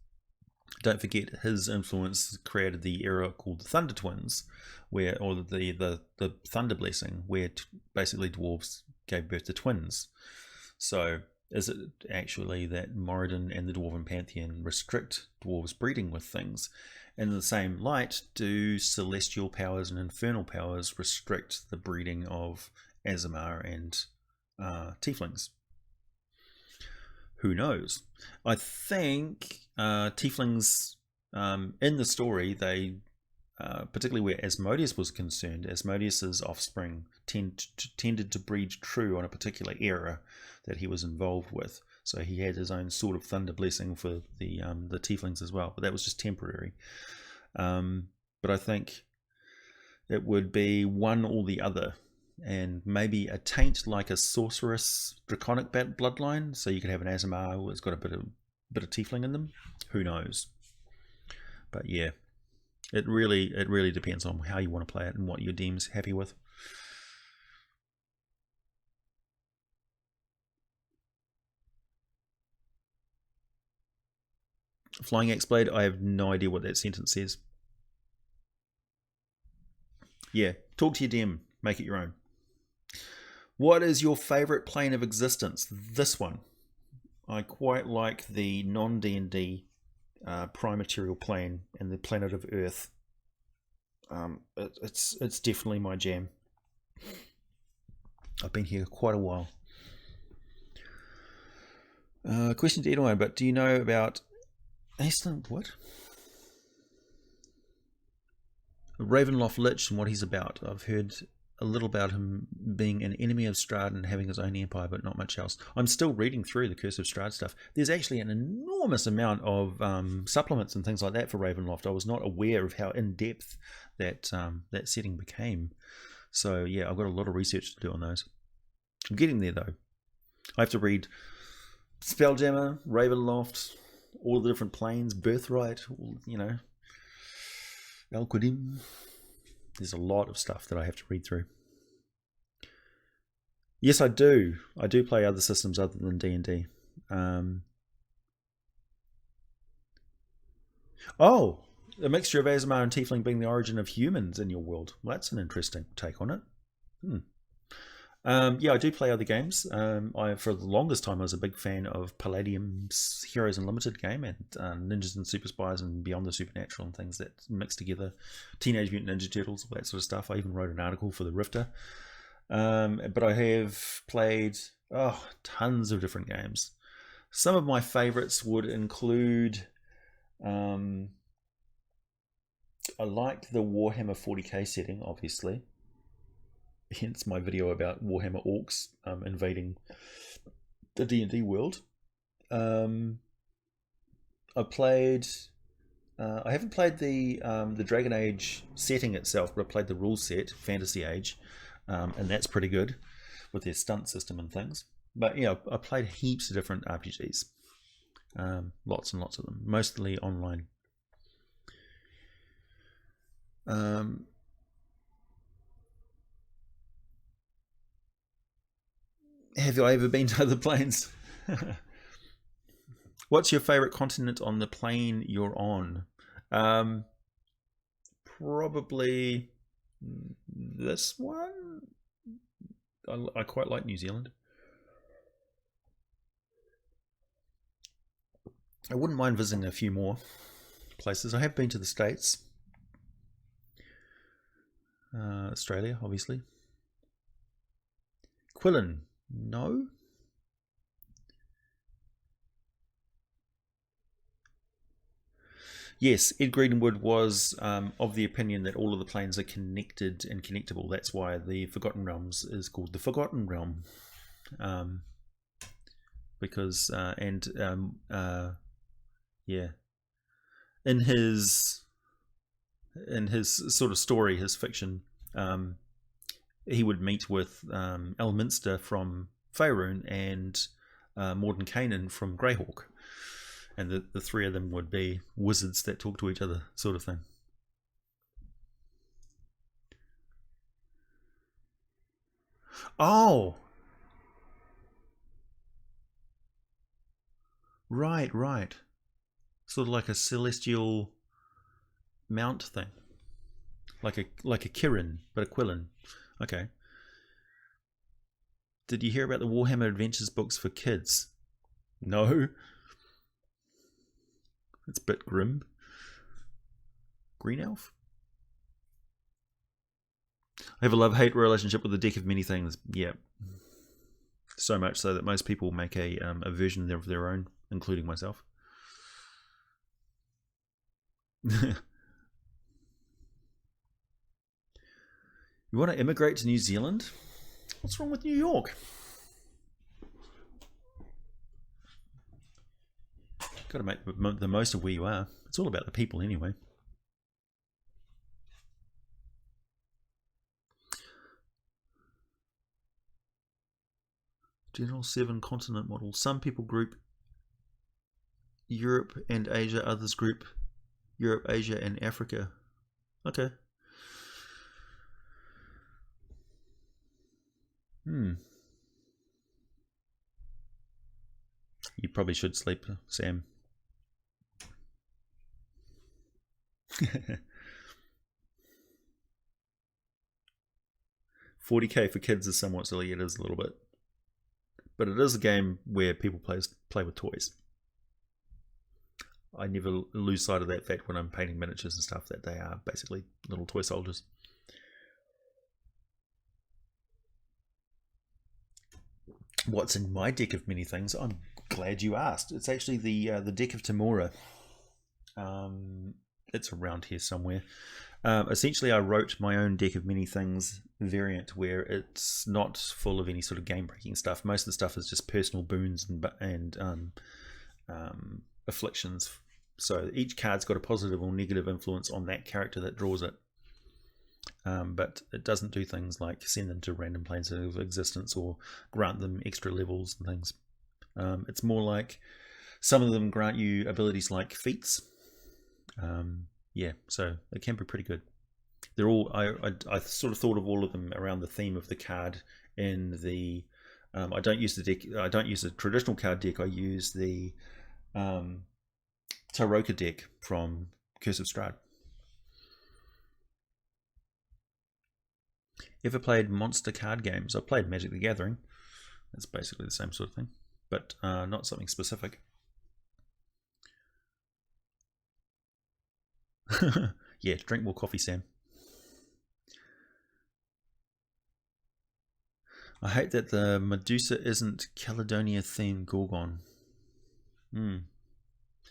Don't forget, his influence created the era called the Thunder Twins, or the Thunder Blessing, where basically dwarves gave birth to twins. So is it actually that Moradin and the Dwarven Pantheon restrict dwarves breeding with things? In the same light, do celestial powers and infernal powers restrict the breeding of Aasimar and tieflings? Who knows? I think tieflings, in the story, they, particularly where Asmodeus was concerned, Asmodeus's offspring tended to breed true on a particular era that he was involved with. So he had his own sort of thunder blessing for the tieflings as well, but that was just temporary. But I think it would be one or the other, and maybe a taint like a sorceress draconic bloodline, so you could have an Aasimar that's got a bit of tiefling in them. Who knows? But yeah, it really depends on how you want to play it and what your DM's happy with. Flying Axe Blade, I have no idea what that sentence says. Yeah, talk to your DM, make it your own. What is your favourite plane of existence? This one. I quite like the non-D&D prime material plane and the planet of Earth. It's definitely my jam. I've been here quite a while. Question to anyone, but do you know about Aston? What? Ravenloft Lich and what he's about. I've heard a little about him being an enemy of Strahd and having his own empire, but not much else. I'm still reading through the Curse of Strahd stuff. There's actually an enormous amount of supplements and things like that for Ravenloft. I was not aware of how in-depth that setting became. So yeah, I've got a lot of research to do on those. I'm getting there though. I have to read Spelljammer, Ravenloft, all the different planes, Birthright, Alquadim. There's a lot of stuff that I have to read through. Yes, I do. I do play other systems other than D&D. Oh, a mixture of Aasimar and Tiefling being the origin of humans in your world. Well, that's an interesting take on it. Yeah, I do play other games. For the longest time, I was a big fan of Palladium's Heroes Unlimited game and Ninjas and Super Spies and Beyond the Supernatural and things that mix together. Teenage Mutant Ninja Turtles, all that sort of stuff. I even wrote an article for the Rifter. But I have played tons of different games. Some of my favorites would include... I like the Warhammer 40k setting, obviously. Hence my video about Warhammer Orcs invading the D&D world. I played I haven't played the Dragon Age setting itself, but I played the rule set, Fantasy Age, and that's pretty good with their stunt system and things. But yeah, I played heaps of different RPGs, lots and lots of them, mostly online. Have I ever been to other planes? What's your favorite continent on the plane you're on? Um, Probably this one. I quite like New Zealand. I wouldn't mind visiting a few more places. I have been to the States, Australia, obviously. Quillen, no. Yes, Ed Greenwood was of the opinion that all of the planes are connected and connectable. That's why the Forgotten Realms is called the Forgotten Realm, um, because yeah, in his sort of story, his fiction, um, he would meet with Elminster from Faerun and Mordenkainen from Greyhawk, and the three of them would be wizards that talk to each other, sort of thing. Oh, right, right. Sort of like a celestial mount thing, like a Kirin, but a Quillen. Okay. Did you hear about the Warhammer Adventures books for kids? No, it's a bit grim. Green Elf. I have a love-hate relationship with the deck of many things. Yeah, so much so that most people make a version of their own, including myself. You want to immigrate to New Zealand? What's wrong with New York? Got to make the most of where you are. It's all about the people anyway. General 7 continent model. Some people group Europe and Asia, others group Europe, Asia, and Africa. Okay. You probably should sleep, Sam. 40k for kids is somewhat silly. It is a little bit, but it is a game where people play with toys. I never lose sight of that fact when I'm painting miniatures and stuff, that they are basically little toy soldiers. What's in my deck of many things? I'm glad you asked. It's actually the deck of Tamura. It's around here somewhere. Essentially, I wrote my own deck of many things variant where it's not full of any sort of game breaking stuff. Most of the stuff is just personal boons and afflictions. So each card's got a positive or negative influence on that character that draws it. But it doesn't do things like send them to random planes of existence or grant them extra levels and things. It's more like some of them grant you abilities like feats. Yeah, so it can be pretty good. They're all I sort of thought of all of them around the theme of the card. In the I don't use the deck. I don't use a traditional card deck. I use the Taroka deck from Curse of Strahd. Ever played monster card games? I've played Magic the Gathering. It's basically the same sort of thing, but not something specific. Yeah, drink more coffee, Sam. I hate that the Medusa isn't Caledonia themed Gorgon.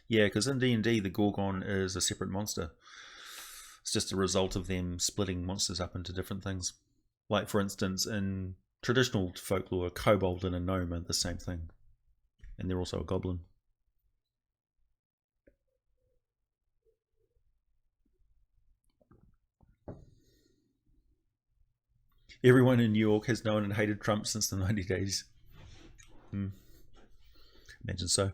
Yeah, because in D&D the Gorgon is a separate monster. It's just a result of them splitting monsters up into different things. Like, for instance, in traditional folklore, a kobold and a gnome are the same thing. And they're also a goblin. Everyone in New York has known and hated Trump since the 90 days. Imagine so.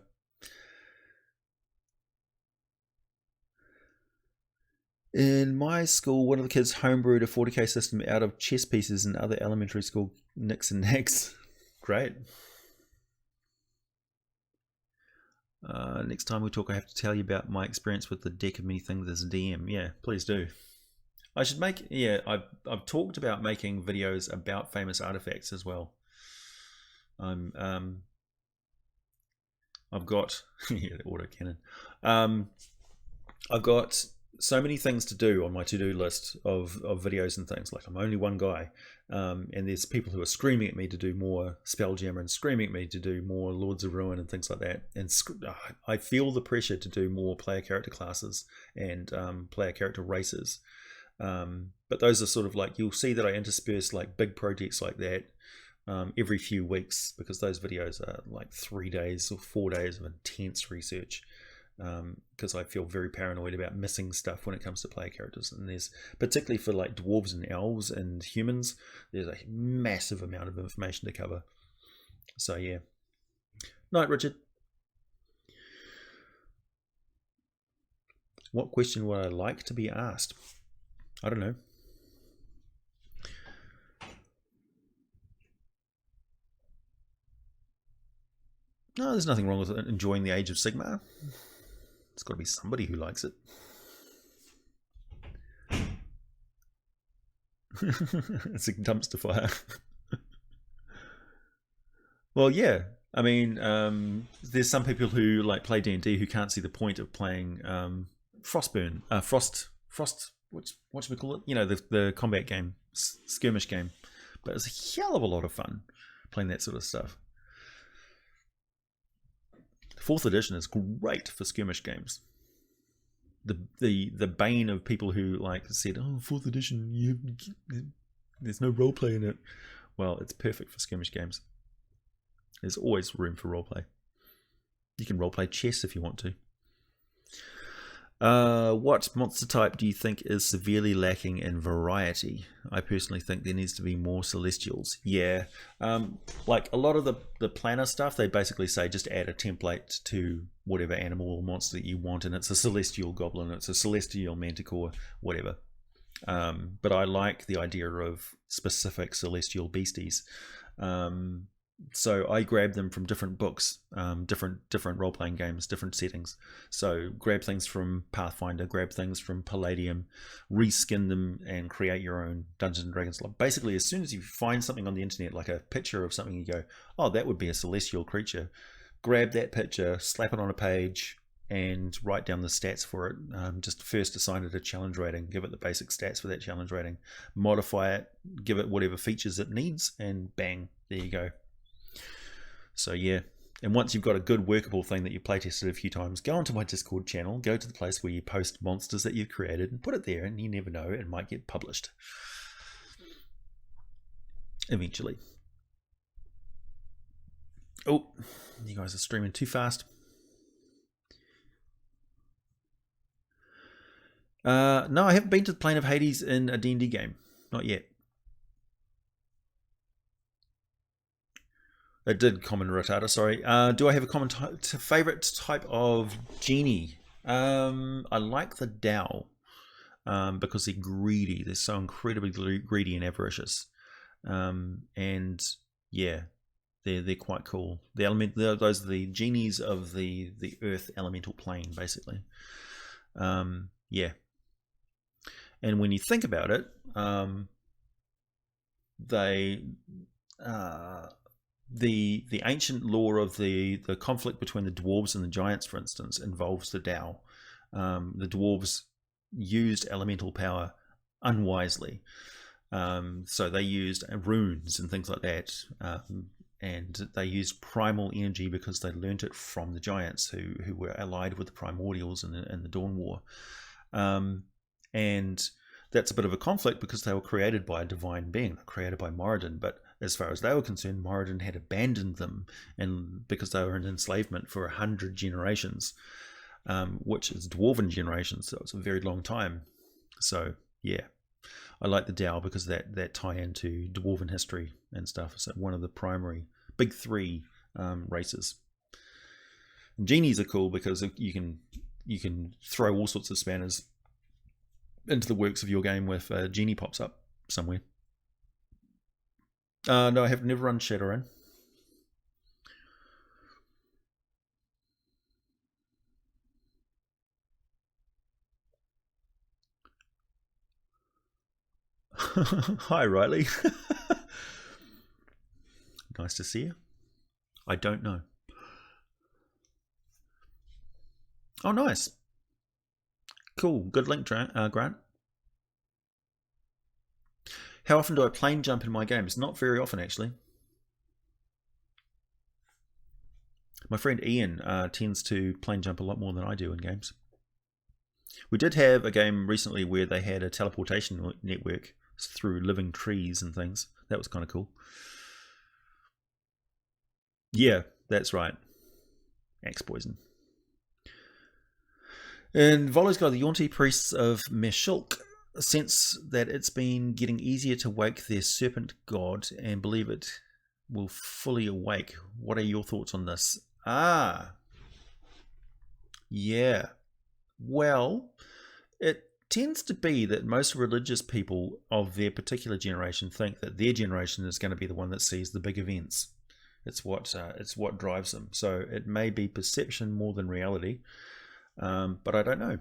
In my school, one of the kids homebrewed a 40k system out of chess pieces and other elementary school nicks and knacks. Great. Next time we talk, I have to tell you about my experience with the deck of many things as a DM. Yeah, please do. I should make, yeah, I've talked about making videos about famous artifacts as well. I've got, yeah, the autocannon. I've got so many things to do on my to-do list of videos and things. Like, I'm only one guy, and there's people who are screaming at me to do more Spelljammer and screaming at me to do more Lords of Ruin and things like that. And I feel the pressure to do more player character classes and player character races. But those are sort of like, you'll see that I intersperse like big projects like that every few weeks, because those videos are like 3 days or 4 days of intense research. Because I feel very paranoid about missing stuff when it comes to player characters, and there's particularly for like dwarves and elves and humans, there's a massive amount of information to cover. So yeah. Night, Richard. What question would I like to be asked? I don't know. No, there's nothing wrong with enjoying the Age of Sigmar. It's got to be somebody who likes it. It's a dumpster fire. Well, yeah. I mean, there's some people who like play D&D who can't see the point of playing Frostburn, Frost. What should we call it? You know, the combat game, skirmish game. But it's a hell of a lot of fun playing that sort of stuff. 4th edition is great for skirmish games. The bane of people who like said, "Oh, 4th edition, there's no roleplay in it." Well, it's perfect for skirmish games. There's always room for roleplay. You can roleplay chess if you want to. What monster type do you think is severely lacking in variety? I personally think there needs to be more Celestials. Yeah, like a lot of the planner stuff, they basically say just add a template to whatever animal or monster that you want, and it's a Celestial Goblin, it's a Celestial Manticore, whatever. But I like the idea of specific Celestial beasties. So I grab them from different books, different role-playing games, different settings. So grab things from Pathfinder, grab things from Palladium, reskin them and create your own Dungeons and Dragons. Basically, as soon as you find something on the internet, like a picture of something, you go, "Oh, that would be a celestial creature." Grab that picture, slap it on a page, and write down the stats for it. Just first assign it a challenge rating, give it the basic stats for that challenge rating, modify it, give it whatever features it needs, and bang, there you go. So yeah, and once you've got a good workable thing that you playtested a few times, go onto my Discord channel, go to the place where you post monsters that you've created and put it there, and you never know, it might get published eventually. Oh, you guys are streaming too fast. No, I haven't been to the Plane of Hades in a D&D game. Not yet. It did common retarder, sorry. Do I have a common favorite type of genie? I like the Dao because they're greedy. They're so incredibly greedy and avaricious. And yeah, they're quite cool. Those are the genies of the Earth elemental plane, basically. Yeah. And when you think about it, the ancient lore of the conflict between the dwarves and the giants, for instance, involves the Dao. The dwarves used elemental power unwisely, so they used runes and things like that, and they used primal energy because they learnt it from the giants who were allied with the primordials in the Dawn War. And that's a bit of a conflict because they were created by a divine being, created by Moradin, but as far as they were concerned, Moradin had abandoned them, and because they were in enslavement for 100 generations, which is dwarven generations, so it's a very long time. So yeah, I like the Dao because that tie into Dwarven history and stuff. So one of the primary big three races. And genies are cool because you can throw all sorts of spanners into the works of your game if a genie pops up somewhere. No, I have never run Shadowrun. Hi, Riley. Nice to see you. I don't know. Oh, nice. Cool. Good link, Grant. How often do I plane jump in my games? Not very often, actually. My friend Ian tends to plane jump a lot more than I do in games. We did have a game recently where they had a teleportation network through living trees and things. That was kind of cool. Yeah, that's right. Axe poison. And Volo's got the Yaunty Priests of Meshulk sense that it's been getting easier to wake their serpent god and believe it will fully awake. What are your thoughts on this? Yeah. Well, it tends to be that most religious people of their particular generation think that their generation is going to be the one that sees the big events. It's what drives them. So it may be perception more than reality, but I don't know.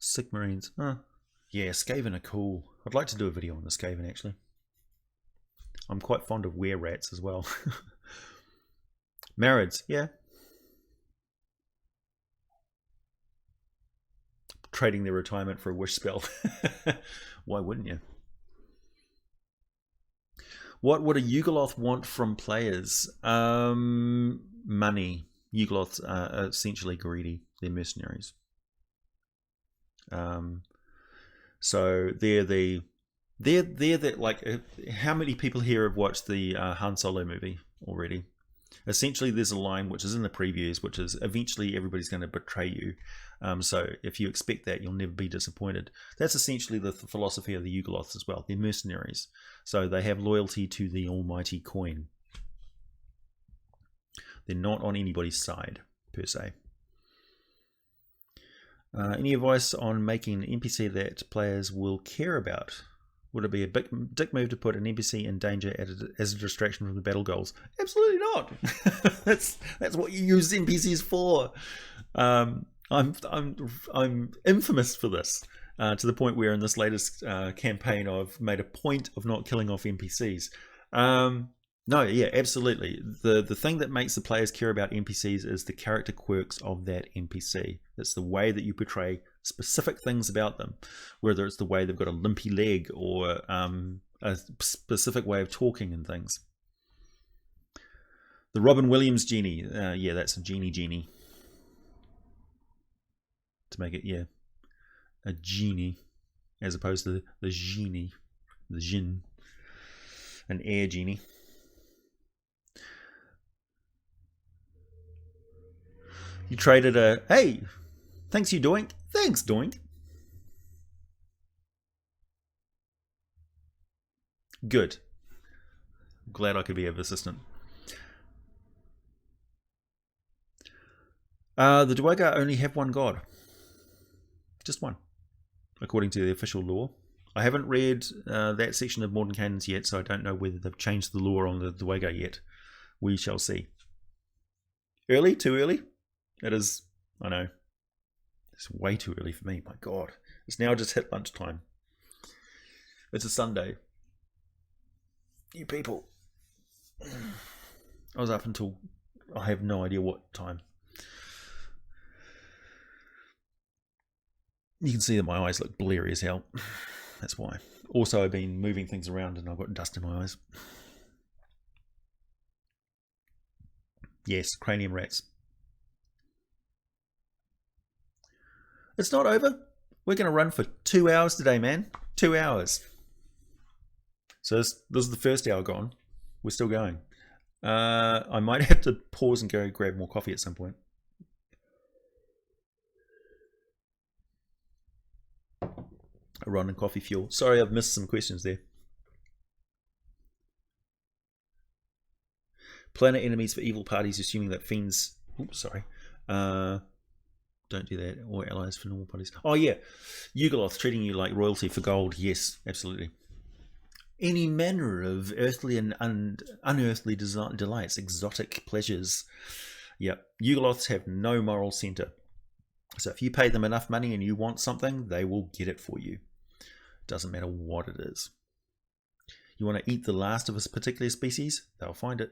Sigmarines. Yeah, Skaven are cool. I'd like to do a video on the Skaven, actually. I'm quite fond of were-rats as well. Marids, yeah. Trading their retirement for a wish spell. Why wouldn't you? What would a Yugoloth want from players? Money. Yugoloths are essentially greedy. They're mercenaries. So they're that, like, how many people here have watched the Han Solo movie already? Essentially, there's a line which is in the previews, which is eventually everybody's going to betray you. So if you expect that, you'll never be disappointed. That's essentially the philosophy of the Yugoloths as well. They're mercenaries. So they have loyalty to the almighty coin. They're not on anybody's side, per se. Any advice on making an NPC that players will care about? Would it be a big dick move to put an NPC in danger as a distraction from the battle goals? Absolutely not. That's what you use NPCs for. I'm infamous for this, to the point where in this latest campaign I've made a point of not killing off NPCs. No, yeah, absolutely. The thing that makes the players care about NPCs is the character quirks of that NPC. It's the way that you portray specific things about them, whether it's the way they've got a limpy leg or a specific way of talking and things. The Robin Williams genie. Yeah, that's a genie. To make it, yeah, a genie, as opposed to the genie, the jinn, an air genie. You traded a, hey, thanks you Doink. Thanks Doink. Good. Glad I could be of assistance. The Dwaga only have one god. Just one, according to the official lore. I haven't read that section of Modern Canons yet, so I don't know whether they've changed the lore on the Dwaga yet. We shall see. Early? Too early? It is. I know. It's way too early for me. My God. It's now just hit lunchtime. It's a Sunday. You people. I was up until I have no idea what time. You can see that my eyes look bleary as hell. That's why. Also, I've been moving things around and I've got dust in my eyes. Yes, cranium rats. It's not over. We're going to run for 2 hours today, man. 2 hours. So this is the first hour gone. We're still going. I might have to pause and go grab more coffee at some point. A run and coffee fuel. Sorry, I've missed some questions there. Planet enemies for evil parties, assuming that fiends. Oops, sorry. Don't do that. Or allies for normal parties. Oh yeah, Yugoloth treating you like royalty for gold. Yes, absolutely. Any manner of earthly and unearthly delights, exotic pleasures. Yep, Yugoloths have no moral centre. So if you pay them enough money and you want something, they will get it for you. Doesn't matter what it is. You want to eat the last of a particular species? They'll find it.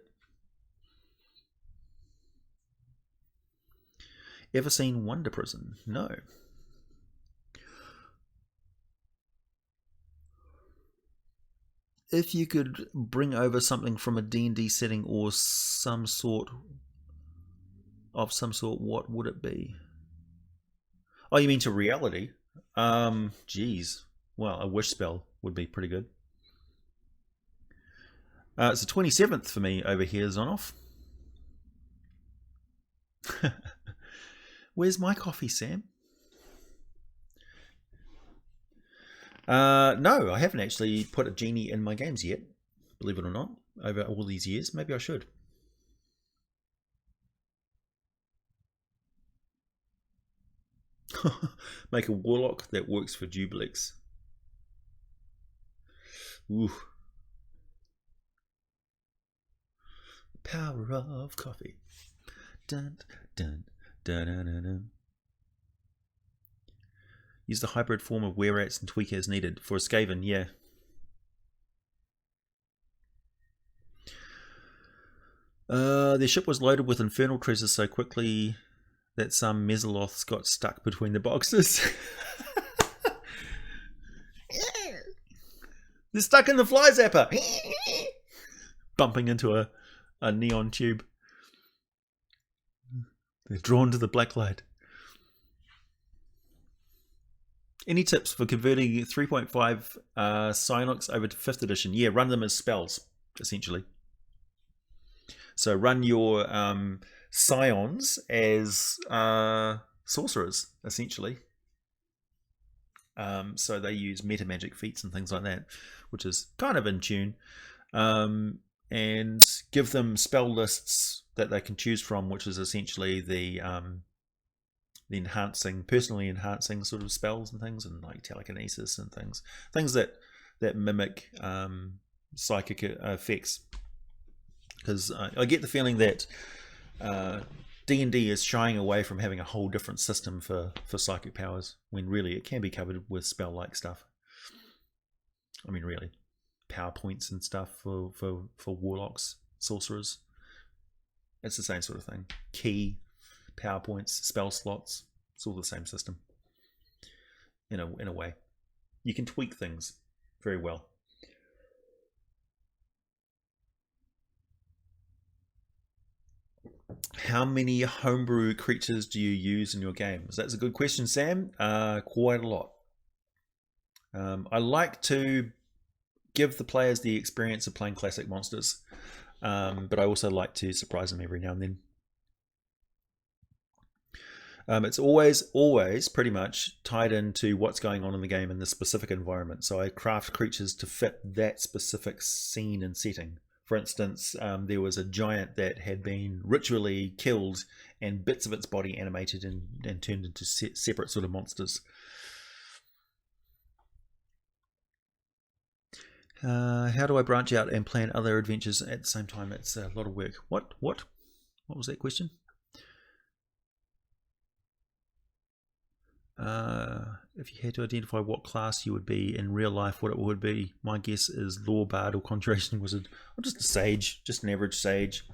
Ever seen Wonder Prison? No. If you could bring over something from a D&D setting or some sort, what would it be? Oh, you mean to reality? Geez. Well, a wish spell would be pretty good. It's the 27th for me over here, Zonoff. Where's my coffee, Sam? No, I haven't actually put a genie in my games yet, believe it or not, over all these years. Maybe I should. Make a warlock that works for Dublex. Ooh. Power of coffee. Dun, dun, dun, dun, dun, dun. Use the hybrid form of were-rats and tweak as needed. For a Skaven, yeah. Their ship was loaded with infernal treasures so quickly that some Mesoloths got stuck between the boxes. They're stuck in the fly zapper. Bumping into a neon tube. They're drawn to the black light. Any tips for converting 3.5 Cynox over to 5th edition? Yeah, run them as spells, essentially. So run your Scions as sorcerers, essentially. So they use meta magic feats and things like that, which is kind of in tune. And give them spell lists that they can choose from, which is essentially the enhancing, personally enhancing sort of spells and things, and like telekinesis and things that mimic psychic effects. Because I get the feeling that D&D is shying away from having a whole different system for psychic powers, when really it can be covered with spell-like stuff. I mean, really, power points and stuff for warlocks, sorcerers. It's the same sort of thing. Key, power points, spell slots. It's all the same system. In a way, you can tweak things very well. How many homebrew creatures do you use in your games? That's a good question, Sam. Quite a lot. I like to give the players the experience of playing classic monsters, but I also like to surprise them every now and then. It's always pretty much tied into what's going on in the game in the specific environment. So I craft creatures to fit that specific scene and setting. For instance, there was a giant that had been ritually killed and bits of its body animated and turned into separate sort of monsters. How do I branch out and plan other adventures at the same time? It's a lot of work. What was that question? If you had to identify what class you would be in real life, what it would be, my guess is Law Bard or Conjuration Wizard. Or just a sage, just an average sage.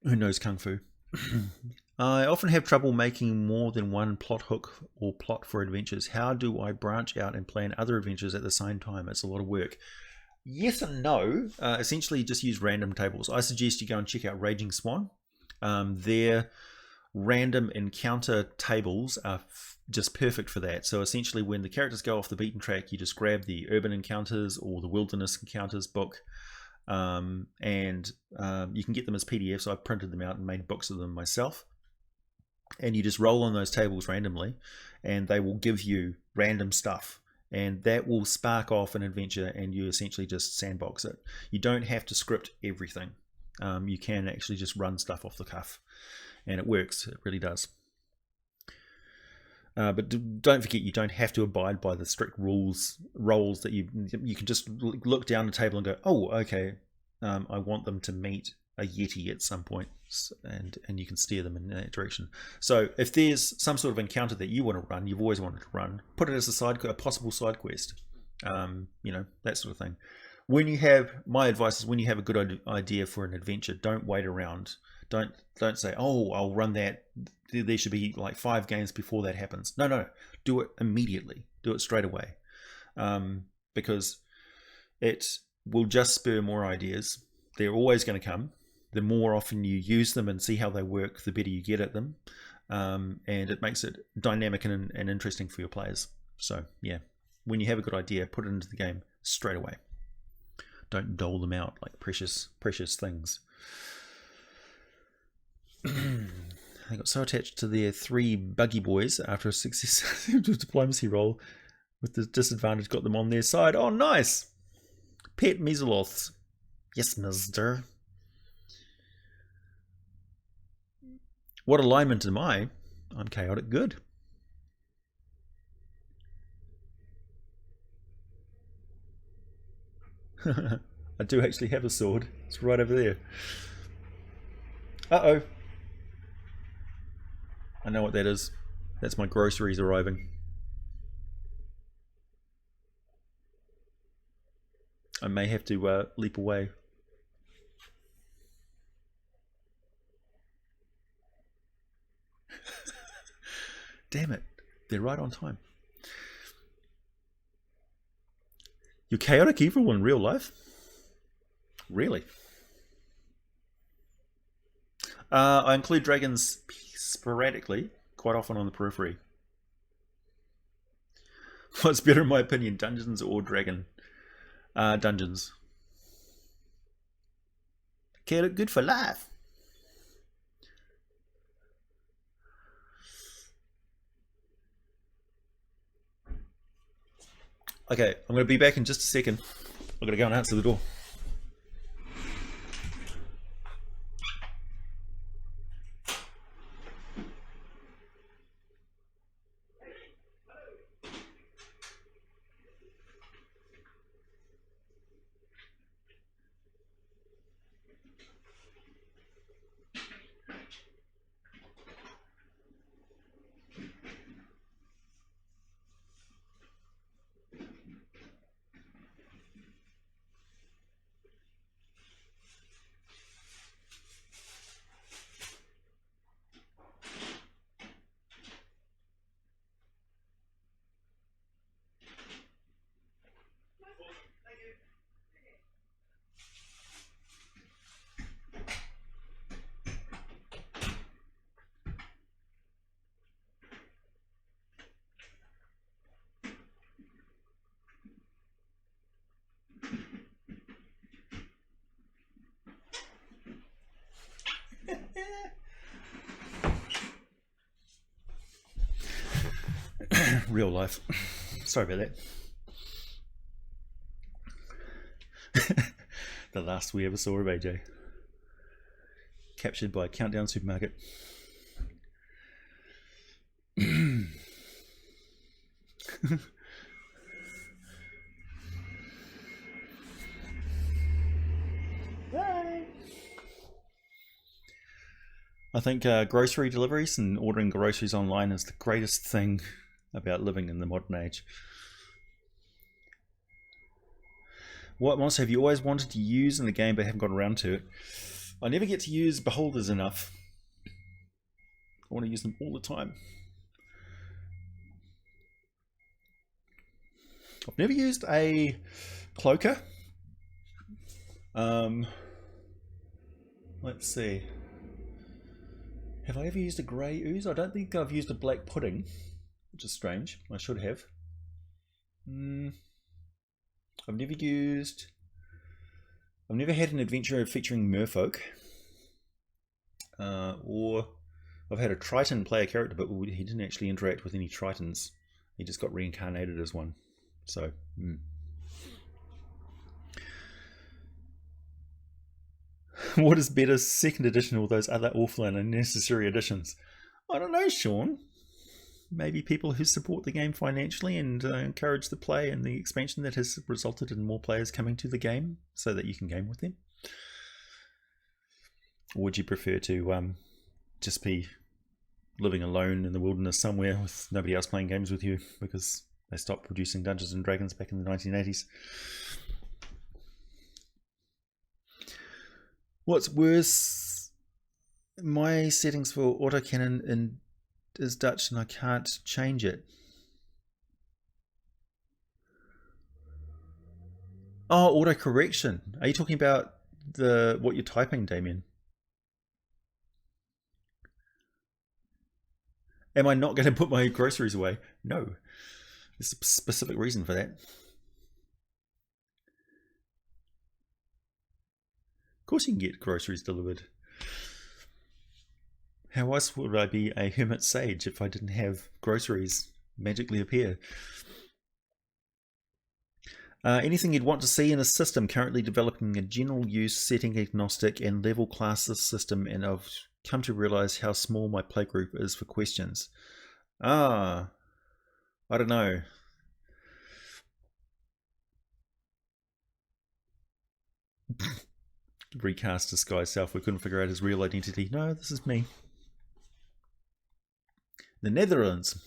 Who knows Kung Fu? I often have trouble making more than one plot hook or plot for adventures. How do I branch out and plan other adventures at the same time? It's a lot of work. Yes and no. Essentially, just use random tables. I suggest you go and check out Raging Swan. Their random encounter tables are just perfect for that. So essentially, when the characters go off the beaten track, you just grab the Urban Encounters or the Wilderness Encounters book, and you can get them as PDFs. I've printed them out and made books of them myself. And you just roll on those tables randomly, and they will give you random stuff, and that will spark off an adventure, and you essentially just sandbox it. You don't have to script everything. You can actually just run stuff off the cuff, and it works. It really does. But don't forget, you don't have to abide by the strict roles that you can just look down the table and go, oh, okay, I want them to meet a Yeti at some point, and you can steer them in that direction. So if there's some sort of encounter that you want to run, you've always wanted to run, put it as a possible side quest, that sort of thing. My advice is, when you have a good idea for an adventure, don't wait around. Don't say, oh, I'll run that. There should be like 5 games before that happens. No, do it immediately. Do it straight away, because it will just spur more ideas. They're always going to come. The more often you use them and see how they work, the better you get at them, and it makes it dynamic and interesting for your players. So yeah, when you have a good idea, put it into the game straight away. Don't dole them out like precious things. I got so attached to their 3 buggy boys after a successful diplomacy roll with the disadvantage got them on their side. Oh, nice! Pet mesoths. Yes, mister. What alignment am I? I'm chaotic good. I do actually have a sword. It's right over there. Uh-oh. I know what that is. That's my groceries arriving. I may have to leap away. Damn it. They're right on time. You're chaotic evil in real life? Really? I include dragons sporadically, quite often on the periphery. What's better in my opinion, dungeons or dragon? Dungeons. Chaotic good for life. Okay, I'm going to be back in just a second. I'm going to go and answer the door. Real life. Sorry about that. The last we ever saw of AJ. Captured by Countdown Supermarket. Bye. I think grocery deliveries and ordering groceries online is the greatest thing about living in the modern age. What monster have you always wanted to use in the game but haven't got around to it? I never get to use beholders enough. I want to use them all the time. I've never used a cloaker. Let's see. Have I ever used a grey ooze? I don't think I've used a black pudding, which is strange. I should have. I've never used I've never had an adventure featuring merfolk, or I've had a Triton play a character, but he didn't actually interact with any Tritons. He just got reincarnated as one. So, What is better, second edition or those other awful and unnecessary editions? I don't know, Sean. Maybe people who support the game financially and encourage the play and the expansion that has resulted in more players coming to the game so that you can game with them? Or would you prefer to just be living alone in the wilderness somewhere with nobody else playing games with you because they stopped producing Dungeons and Dragons back in the 1980s? What's worse, my settings for autocannon is Dutch and I can't change it. Oh, auto correction. Are you talking about what you're typing, Damien? Am I not going to put my groceries away? No. There's a specific reason for that. Of course you can get groceries delivered. How else would I be a hermit sage if I didn't have groceries magically appear? Anything you'd want to see in a system currently developing a general use, setting agnostic and level classes system, and I've come to realize how small my playgroup is for questions. I don't know. Recast disguise self. We couldn't figure out his real identity. No, this is me. The Netherlands.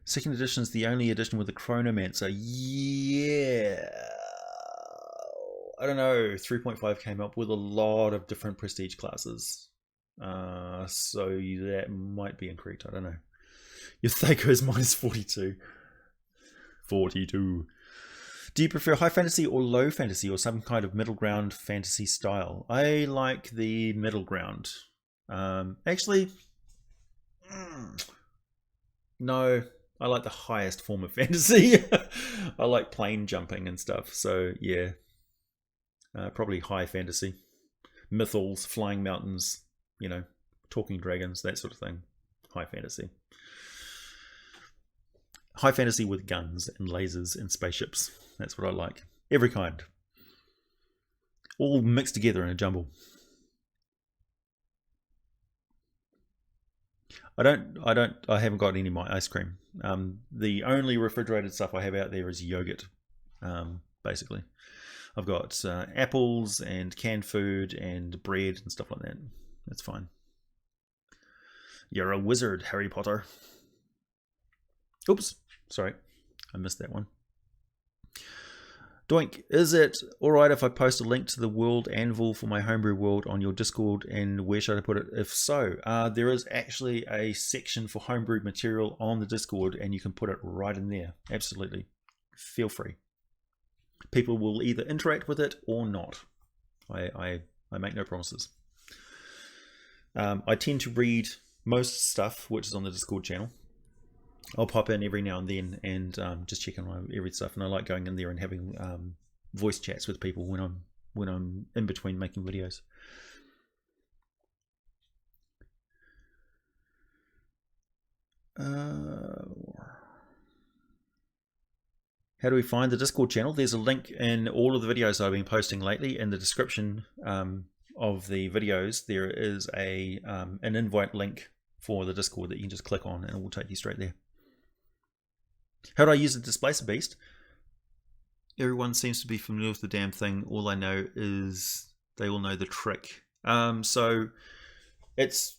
Second edition is the only edition with the Chronomancer. Yeah. I don't know. 3.5 came up with a lot of different prestige classes. So that might be incorrect. I don't know. Your Thaco is minus 42. 42. Do you prefer high fantasy or low fantasy or some kind of middle ground fantasy style? I like the middle ground. Actually, no, I like the highest form of fantasy. I like plane jumping and stuff. So yeah, probably high fantasy. Mythals, flying mountains, talking dragons, that sort of thing. High fantasy. High fantasy with guns and lasers and spaceships. That's what I like. Every kind. All mixed together in a jumble. I haven't got any of my ice cream. The only refrigerated stuff I have out there is yogurt, basically. I've got apples and canned food and bread and stuff like that. That's fine. You're a wizard, Harry Potter. Oops, sorry, I missed that one. Doink, is it alright if I post a link to the World Anvil for my homebrew world on your Discord, and where should I put it if so? There is actually a section for homebrewed material on the Discord and you can put it right in there. Absolutely. Feel free. People will either interact with it or not. I make no promises. I tend to read most stuff which is on the Discord channel. I'll pop in every now and then and just check on every stuff, and I like going in there and having voice chats with people when I'm in between making videos. How do we find the Discord channel? There's a link in all of the videos I've been posting lately. In the description of the videos, there is an invite link for the Discord that you can just click on and it will take you straight there. How do I use the Displacer Beast? Everyone seems to be familiar with the damn thing. All I know is they all know the trick. So it's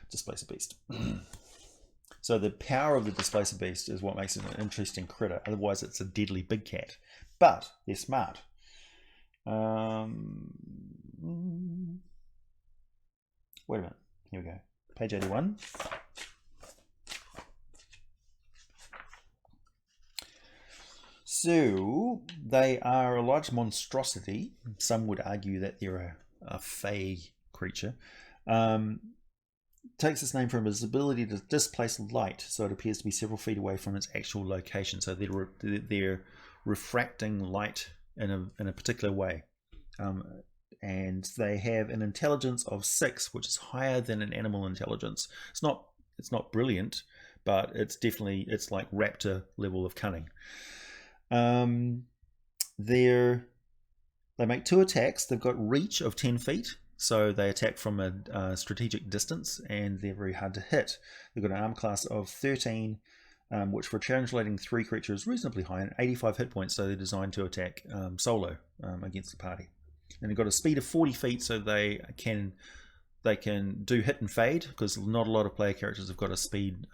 Displacer Beast. So the power of the Displacer Beast is what makes it an interesting critter. Otherwise, it's a deadly big cat. But they're smart. Wait a minute. Here we go. Page 81. So they are a large monstrosity. Some would argue that they're a fey creature. takes its name from its ability to displace light, so it appears to be several feet away from its actual location. So they're refracting light in a particular way. And they have an intelligence of 6, which is higher than an animal intelligence. It's not brilliant, but it's like raptor level of cunning. They make 2 attacks. They've got reach of 10 feet, so they attack from a strategic distance, and they're very hard to hit. They've got an arm class of 13, which for translating 3 creatures is reasonably high, and 85 hit points, so they're designed to attack solo against the party. And they've got a speed of 40 feet, so they can do hit and fade, because not a lot of player characters have got a speed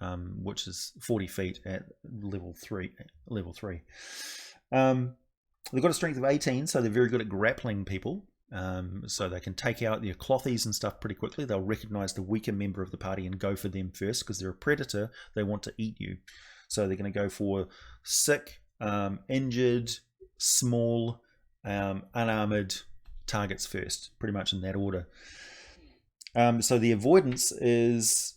which is 40 feet at level 3. They've got a strength of 18, so they're very good at grappling people. So they can take out their clothies and stuff pretty quickly. They'll recognize the weaker member of the party and go for them first, because they're a predator. They want to eat you. So they're going to go for sick, injured, small, unarmored targets first, pretty much in that order. So the avoidance is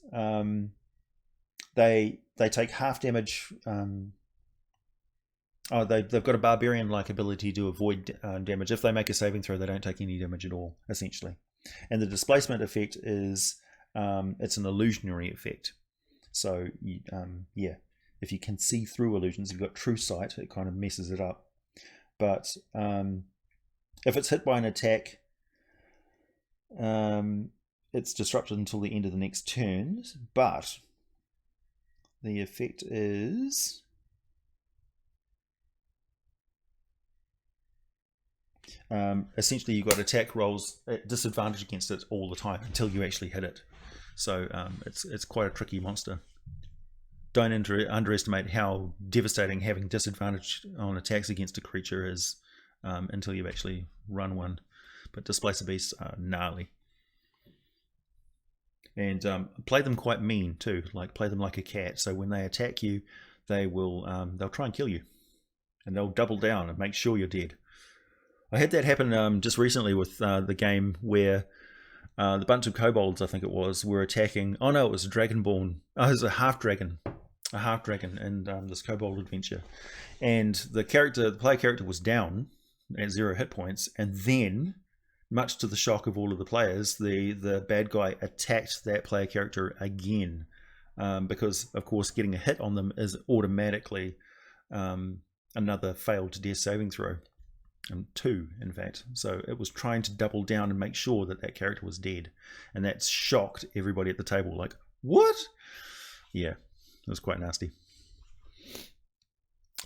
they take half damage. They've got a barbarian-like ability to avoid damage. If they make a saving throw, they don't take any damage at all, essentially. And the displacement effect is it's an illusionary effect. So yeah, if you can see through illusions, you've got true sight. It kind of messes it up. But if it's hit by an attack, it's disrupted until the end of the next turn. But the effect is essentially you've got attack rolls at disadvantage against it all the time until you actually hit it. So it's quite a tricky monster. Don't underestimate how devastating having disadvantage on attacks against a creature is until you've actually run one. But Displacer Beasts are gnarly. And play them quite mean too. Like play them like a cat. So when they attack you, they'll try and kill you, and they'll double down and make sure you're dead. I had that happen just recently with the game where the bunch of kobolds, I think it was, were attacking. Oh no, it was a dragonborn. Oh, it was a half dragon in this kobold adventure, and the player character was down at 0 hit points, and then, much to the shock of all of the players, the bad guy attacked that player character again, because of course getting a hit on them is automatically another failed death saving throw. 2 in fact. So it was trying to double down and make sure that character was dead, and that shocked everybody at the table. Like, what? Yeah, it was quite nasty.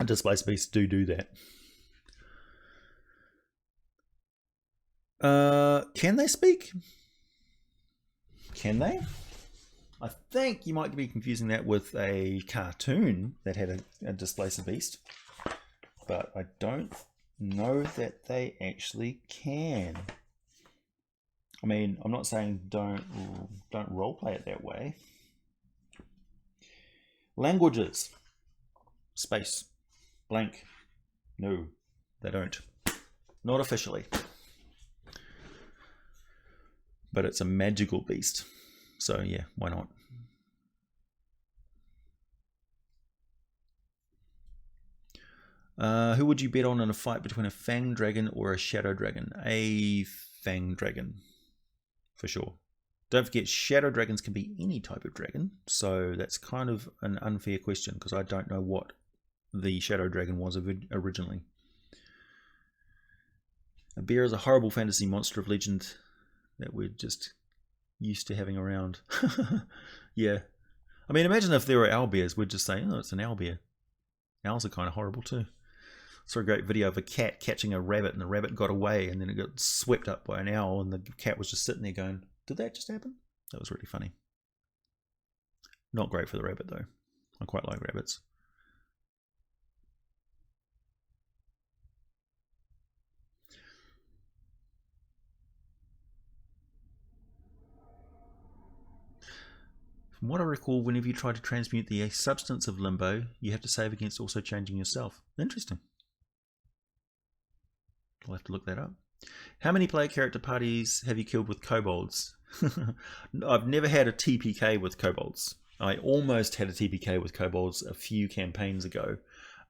Displaced beasts do that. Can they speak? Can they? I think you might be confusing that with a cartoon that had a displacer beast, but I don't know that they actually can. I mean, I'm not saying don't roleplay it that way. Languages. Space. Blank. No, they don't. Not officially. But it's a magical beast. So yeah, why not? Who would you bet on in a fight between a Fang Dragon or a Shadow Dragon? A Fang Dragon, for sure. Don't forget, Shadow Dragons can be any type of dragon, so that's kind of an unfair question, because I don't know what the Shadow Dragon was originally. A bear is a horrible fantasy monster of legend that we're just used to having around. Yeah. I mean, imagine if there were owlbears, we'd just say, oh, it's an owlbear. Owls are kind of horrible too. Saw a great video of a cat catching a rabbit, and the rabbit got away, and then it got swept up by an owl, and the cat was just sitting there going, did that just happen? That was really funny. Not great for the rabbit though. I quite like rabbits. From what I recall, whenever you try to transmute the substance of limbo, you have to save against also changing yourself. Interesting. I'll have to look that up. How many player character parties have you killed with kobolds? I've never had a TPK with kobolds. I almost had a TPK with kobolds a few campaigns ago.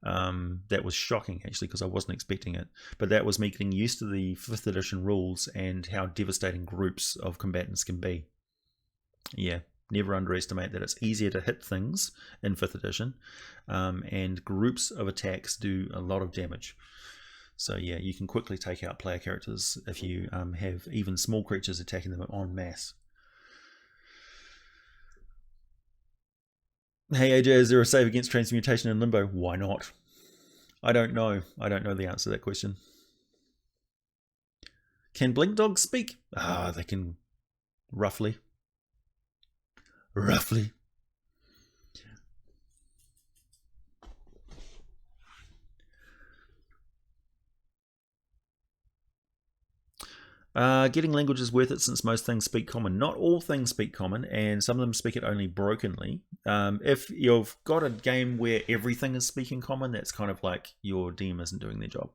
That was shocking, actually, because I wasn't expecting it. But that was me getting used to the 5th edition rules and how devastating groups of combatants can be. Yeah, never underestimate that it's easier to hit things in 5th edition, and groups of attacks do a lot of damage. So yeah, you can quickly take out player characters if you have even small creatures attacking them en masse. Hey AJ, is there a save against transmutation in Limbo? Why not? I don't know. I don't know the answer to that question. Can blink dogs speak? They can, roughly. Roughly. Getting language is worth it since most things speak common. Not all things speak common, and some of them speak it only brokenly. If you've got a game where everything is speaking common, that's kind of like your DM isn't doing their job.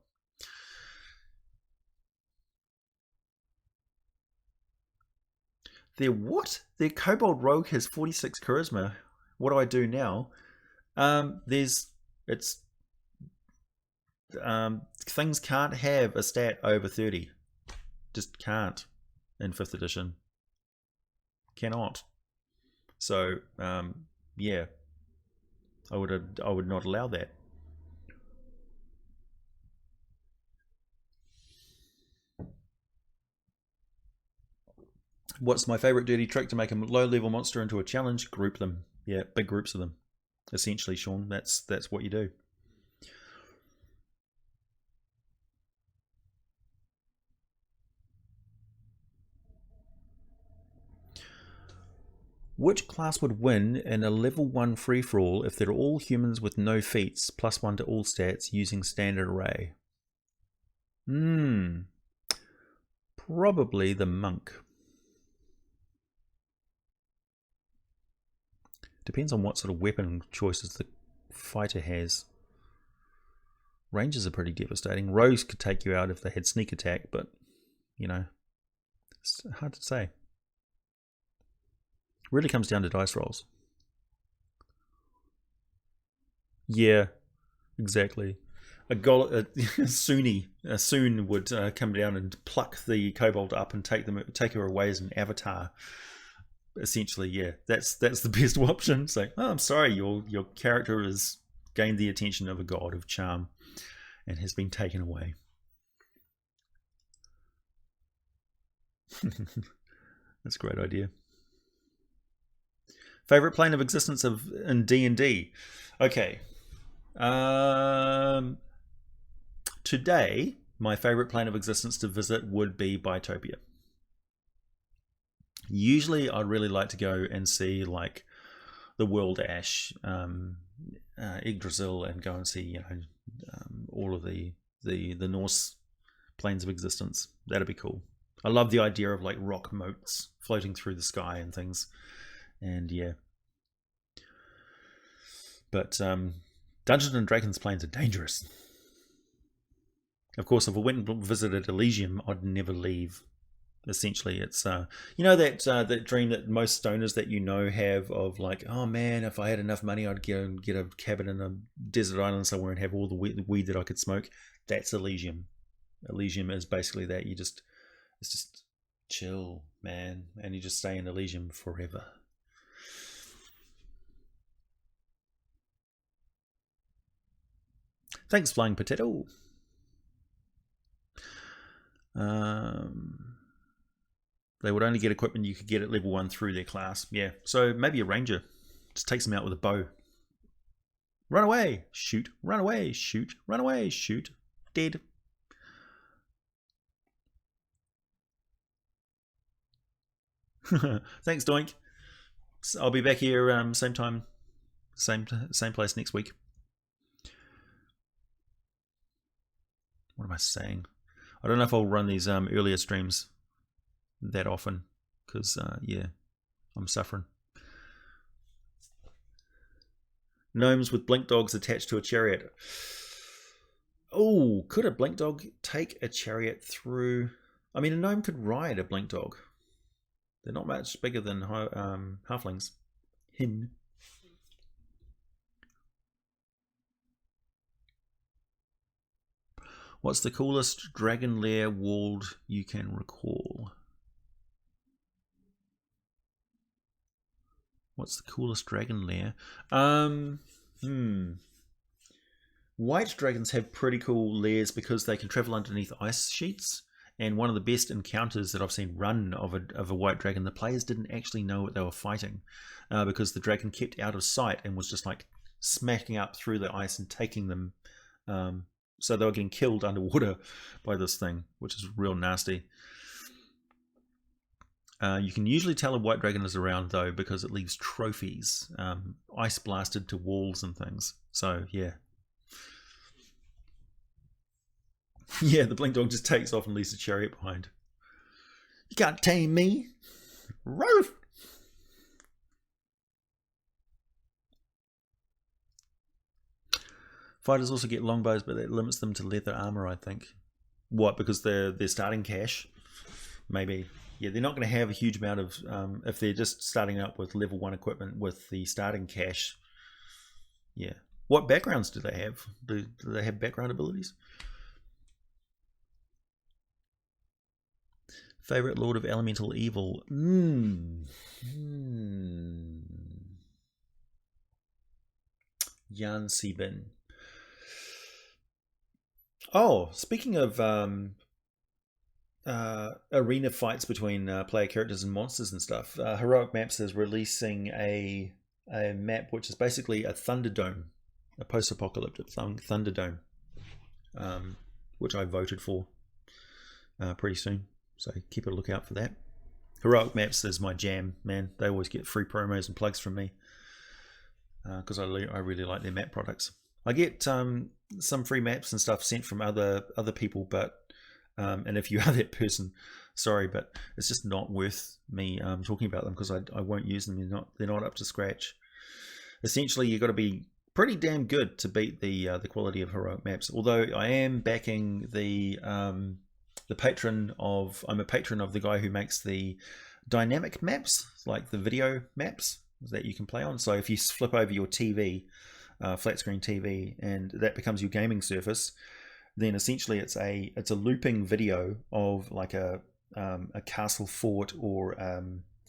Their Kobold Rogue has 46 charisma. What do I do now? Things can't have a stat over 30. Just can't in 5th edition. Cannot. So yeah, I would not allow that. What's my favorite dirty trick to make a low level monster into a challenge? Group them. Yeah, big groups of them. Essentially, Sean, that's what you do. Which class would win in a level 1 free-for-all if they're all humans with no feats, +1 to all stats, using standard array? Probably the monk. Depends on what sort of weapon choices the fighter has. Rangers are pretty devastating. Rogues could take you out if they had sneak attack, but, you know, it's hard to say. Really comes down to dice rolls. Yeah, exactly. A Soon would come down and pluck the kobold up and take her away as an avatar. Essentially, yeah, that's the best option. So, I'm sorry, your character has gained the attention of a god of charm and has been taken away. That's a great idea. Favorite plane of existence in D&D? Okay. Today, my favorite plane of existence to visit would be Biotopia. Usually, I'd really like to go and see like the World Ash, Yggdrasil, and go and see all of the Norse planes of existence. That'd be cool. I love the idea of like rock moats floating through the sky and things. And yeah, but Dungeons and Dragons planes are dangerous. Of course, if I went and visited Elysium, I'd never leave. Essentially, it's that dream that most stoners that have of like, oh man, if I had enough money, I'd get a cabin in a desert island somewhere and have all the weed that I could smoke. That's Elysium. Elysium is basically that. It's just chill, man, and you just stay in Elysium forever. Thanks, Flying Potato. They would only get equipment you could get at level 1 through their class. Yeah, so maybe a ranger. Just takes them out with a bow. Run away, shoot, run away, shoot, run away, shoot. Dead. Thanks, Doink. I'll be back here same time, same place next week. What am I saying? I don't know if I'll run these earlier streams that often because yeah, I'm suffering. Gnomes with blink dogs attached to a chariot. Oh, could a blink dog take a chariot through? I mean, a gnome could ride a blink dog. They're not much bigger than halflings. Hin. What's the coolest dragon lair walled you can recall? What's the coolest dragon lair? White dragons have pretty cool lairs because they can travel underneath ice sheets. And one of the best encounters that I've seen run of a white dragon, the players didn't actually know what they were fighting because the dragon kept out of sight and was just like smacking up through the ice and taking them. So they were getting killed underwater by this thing, which is real nasty. You can usually tell a white dragon is around though because it leaves trophies, ice blasted to walls and things. So yeah. Yeah, the blink dog just takes off and leaves the chariot behind. You can't tame me. Roof. Fighters also get longbows, but that limits them to leather armor, I think. What? Because they're starting cash? Maybe. Yeah, they're not going to have a huge amount of... if they're just starting up with level 1 equipment with the starting cash. Yeah. What backgrounds do they have? Do they have background abilities? Favorite Lord of Elemental Evil? Yan Sebin. Oh, speaking of arena fights between player characters and monsters and stuff, Heroic Maps is releasing a map which is basically a Thunderdome, a post-apocalyptic Thunderdome, which I voted for pretty soon. So keep a lookout for that. Heroic Maps is my jam, man. They always get free promos and plugs from me because I really like their map products. I get some free maps and stuff sent from other people, but and if you are that person, sorry, but it's just not worth me talking about them because I won't use them. They're not up to scratch. Essentially, you've got to be pretty damn good to beat the quality of Heroic Maps. Although I am backing I'm a patron of the guy who makes the dynamic maps, like the video maps that you can play on. So if you flip over your TV, flat screen TV, and that becomes your gaming surface, then essentially it's a looping video of like a castle fort or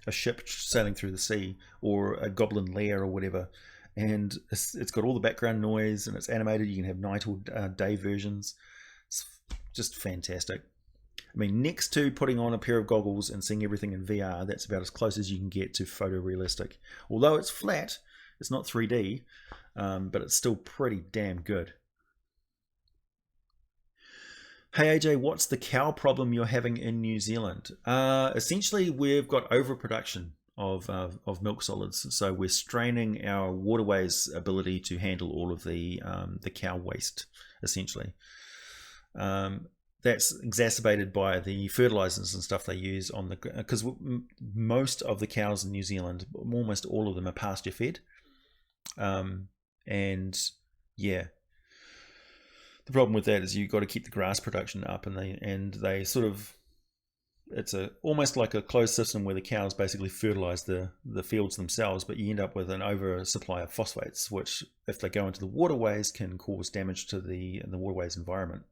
a ship sailing through the sea or a goblin lair or whatever, and it's got all the background noise and it's animated. You can have night or day versions. It's just fantastic. I mean, next to putting on a pair of goggles and seeing everything in VR, that's about as close as you can get to photorealistic. Although it's flat, it's not 3D, but it's still pretty damn good. Hey AJ, what's the cow problem you're having in New Zealand? Essentially, we've got overproduction of milk solids, so we're straining our waterways' ability to handle all of the cow waste, essentially. That's exacerbated by the fertilizers and stuff they use on because most of the cows in New Zealand, almost all of them, are pasture fed, and yeah, the problem with that is you've got to keep the grass production up, and they sort of, it's almost like a closed system where the cows basically fertilize the fields themselves, but you end up with an oversupply of phosphates, which if they go into the waterways can cause damage to the waterways environment.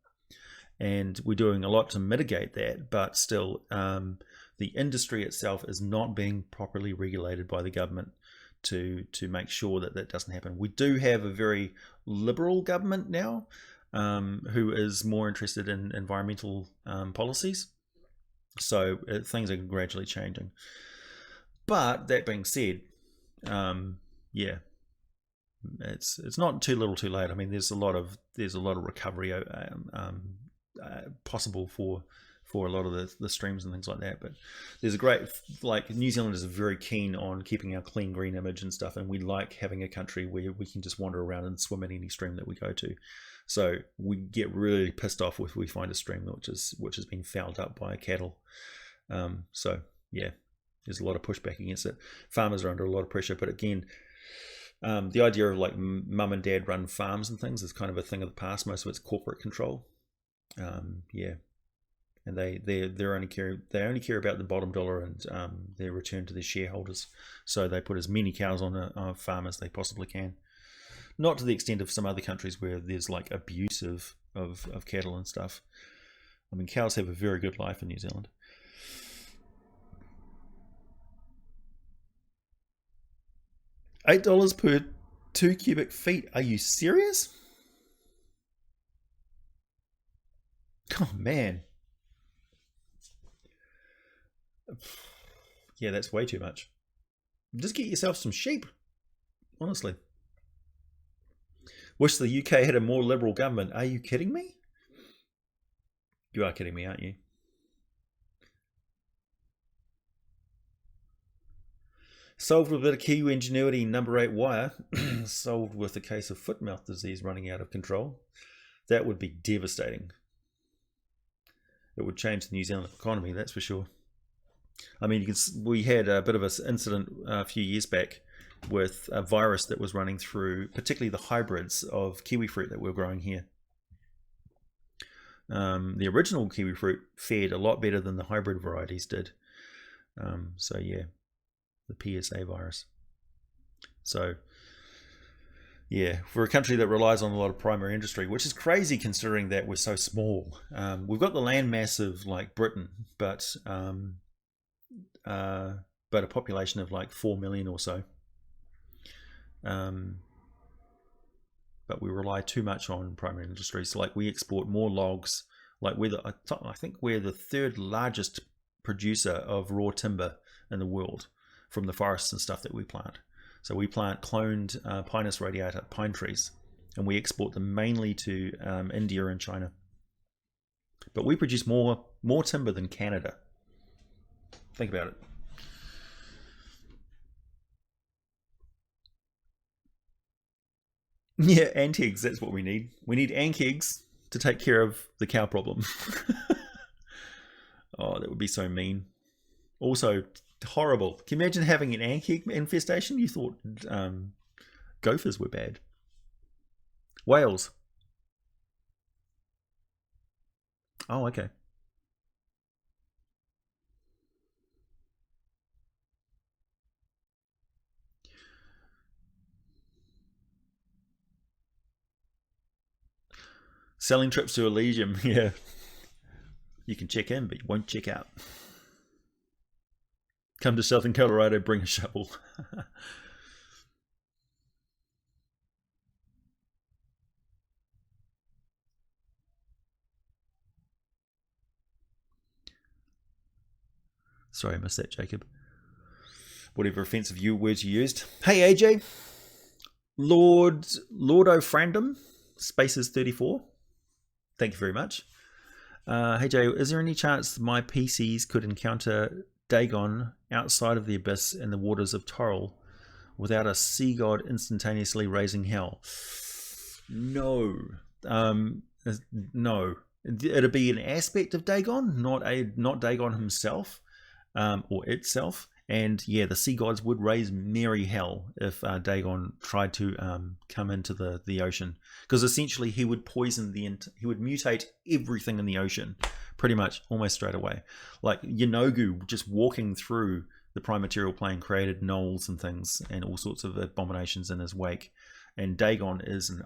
And we're doing a lot to mitigate that, but still the industry itself is not being properly regulated by the government to make sure that doesn't happen. We do have a very liberal government now who is more interested in environmental policies, so things are gradually changing. But that being said, yeah, it's not too little too late. I mean, there's a lot of recovery possible for a lot of the streams and things like that, but there's a great, like, New Zealand is very keen on keeping our clean green image and stuff, and we like having a country where we can just wander around and swim in any stream that we go to. So we get really pissed off if we find a stream which has been fouled up by cattle. So yeah, there's a lot of pushback against it. Farmers are under a lot of pressure, but again, the idea of like mum and dad run farms and things is kind of a thing of the past. Most of it's corporate control. Yeah, and they only care about the bottom dollar and their return to their shareholders. So they put as many cows on a farm as they possibly can. Not to the extent of some other countries where there's like abuse of cattle and stuff. I mean, cows have a very good life in New Zealand. $8 per 2 cubic feet. Are you serious? Oh man. Yeah, that's way too much. Just get yourself some sheep, honestly. Wish the UK had a more liberal government. Are you kidding me? You are kidding me, aren't you? Solved with a bit of Kiwi ingenuity, number 8 wire. Solved with a case of foot mouth disease running out of control. That would be devastating. It would change the New Zealand economy, that's for sure. I mean, we had a bit of an incident a few years back with a virus that was running through, particularly the hybrids of kiwi fruit that we're growing here. The original kiwi fruit fared a lot better than the hybrid varieties did. So yeah, the PSA virus. So yeah, for a country that relies on a lot of primary industry, which is crazy considering that we're so small. We've got the land mass of like Britain, but a population of like 4 million or so. But we rely too much on primary industry. So like we export more logs. Like I think we're the third largest producer of raw timber in the world from the forests and stuff that we plant. So we plant cloned Pinus radiata pine trees, and we export them mainly to India and China. But we produce more timber than Canada. Think about it. Yeah, ant eggs, that's what we need. We need ant eggs to take care of the cow problem. Oh, that would be so mean. Also, horrible. Can you imagine having an ant egg infestation? You thought gophers were bad. Whales. Oh, okay. Selling trips to Elysium, yeah. You can check in, but you won't check out. Come to Southern Colorado, bring a shovel. Sorry, I missed that, Jacob. Whatever offensive words you used. Hey, AJ. Lord O'Frandom, Spaces 34. Thank you very much. Hey Jay, is there any chance my PCs could encounter Dagon outside of the abyss in the waters of Toril without a sea god instantaneously raising hell? No. No. It'd be an aspect of Dagon, not Dagon himself, or itself. And yeah, the sea gods would raise merry hell if Dagon tried to come into the ocean, because essentially he would he would mutate everything in the ocean, pretty much almost straight away. Like Yanogu just walking through the prime material plane created gnolls and things and all sorts of abominations in his wake. And Dagon is an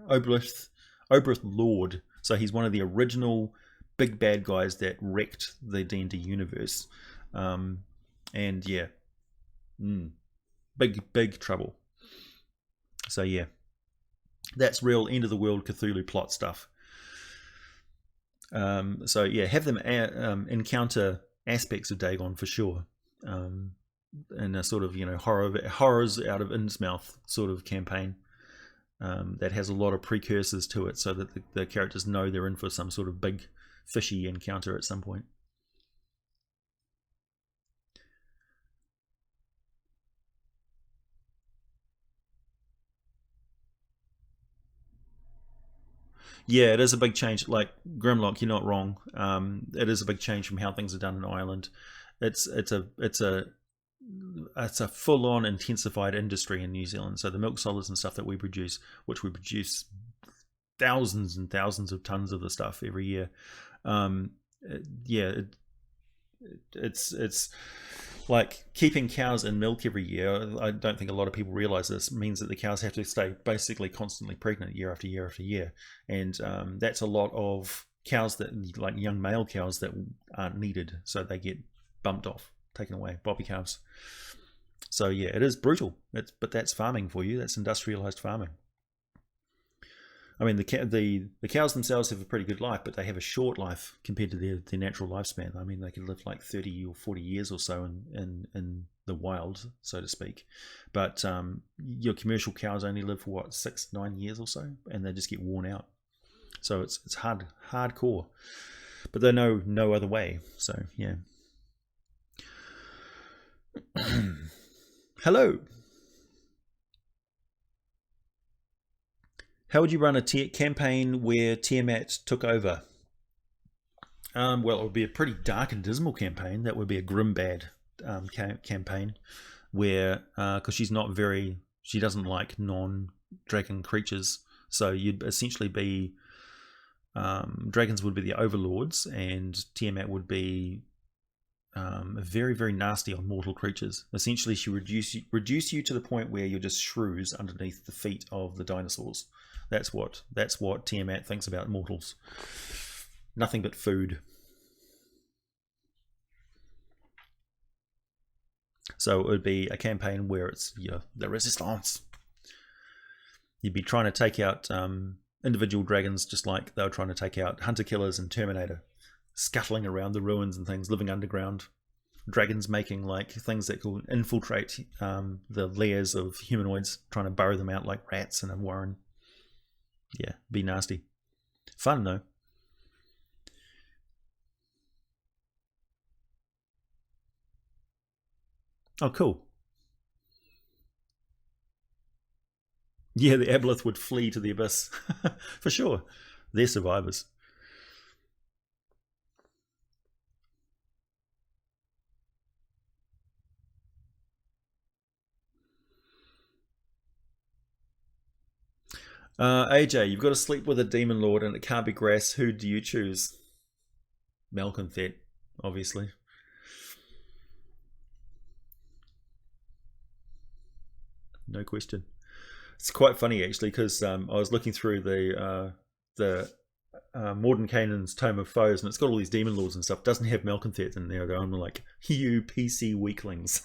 Obrith Lord, so he's one of the original big bad guys that wrecked the D&D universe. And yeah, big trouble. So yeah, that's real end of the world Cthulhu plot stuff. So yeah, have them encounter aspects of Dagon for sure, in a sort of horrors out of Innsmouth sort of campaign that has a lot of precursors to it, so that the characters know they're in for some sort of big fishy encounter at some point. Yeah, it is a big change. Like Grimlock, you're not wrong. It is a big change from how things are done in Ireland. It's a full on intensified industry in New Zealand. So the milk solids and stuff that we produce, which we produce thousands and thousands of tons of the stuff every year, Yeah, it's like keeping cows in milk every year. I don't think a lot of people realize this means that the cows have to stay basically constantly pregnant year after year after year, and that's a lot of cows that like young male cows that aren't needed, so they get bumped off, taken away, bobby calves. So yeah, it is brutal. But that's farming for you. That's industrialized farming. I mean, the cows themselves have a pretty good life, but they have a short life compared to their natural lifespan. I mean, they can live like 30 or 40 years or so in the wild, so to speak. But your commercial cows only live for what, 6-9 years or so, and they just get worn out. So it's hardcore, but they know no other way. So yeah. Hello. How would you run a campaign where Tiamat took over? Well, it would be a pretty dark and dismal campaign. That would be a grim, bad campaign where, because she doesn't like non-dragon creatures. So you'd essentially be, dragons would be the overlords, and Tiamat would be very, very nasty on mortal creatures. Essentially, she reduce you to the point where you're just shrews underneath the feet of the dinosaurs. That's what Tiamat thinks about mortals. Nothing but food. So it would be a campaign where it's the resistance. You'd be trying to take out individual dragons, just like they were trying to take out hunter killers and Terminator, scuttling around the ruins and things, living underground. Dragons making like things that could infiltrate the layers of humanoids, trying to burrow them out like rats in a warren. Yeah, be nasty. Fun though. Oh, cool. Yeah, the aboleth would flee to the abyss. For sure. They're survivors. AJ, you've got to sleep with a demon lord and it can't be grass. Who do you choose? Malconthet, obviously. No question. It's quite funny actually because I was looking through the Mordenkainen's Tome of Foes, and it's got all these demon lords and stuff. It doesn't have Malconthet in there. I'm like, you PC weaklings.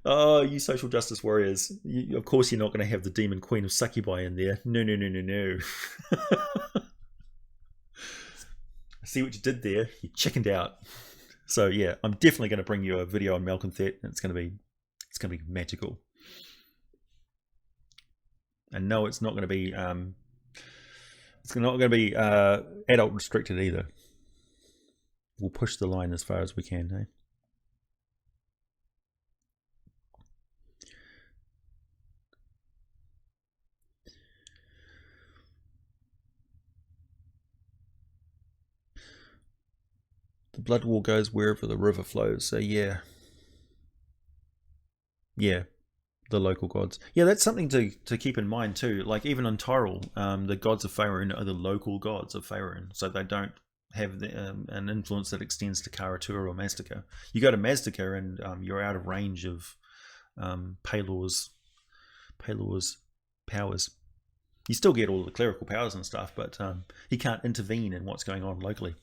Oh, you social justice warriors. Of course you're not going to have the demon queen of succubi in there. No, no, no, no, no. See what you did there? You chickened out. So yeah, I'm definitely going to bring you a video on Malconthet, and it's going to be magical. And no, it's not going to be it's not going to be adult restricted either. We'll push the line as far as we can, eh? The blood war goes wherever the river flows. So yeah, yeah, the local gods. Yeah, that's something to keep in mind too. Like even on Tyrell, the gods of Faerun are the local gods of Faerun, so they don't have an influence that extends to Karatua or Mazdaca. You go to Mazdaca and you're out of range of Palor's powers. You still get all the clerical powers and stuff, but he can't intervene in what's going on locally.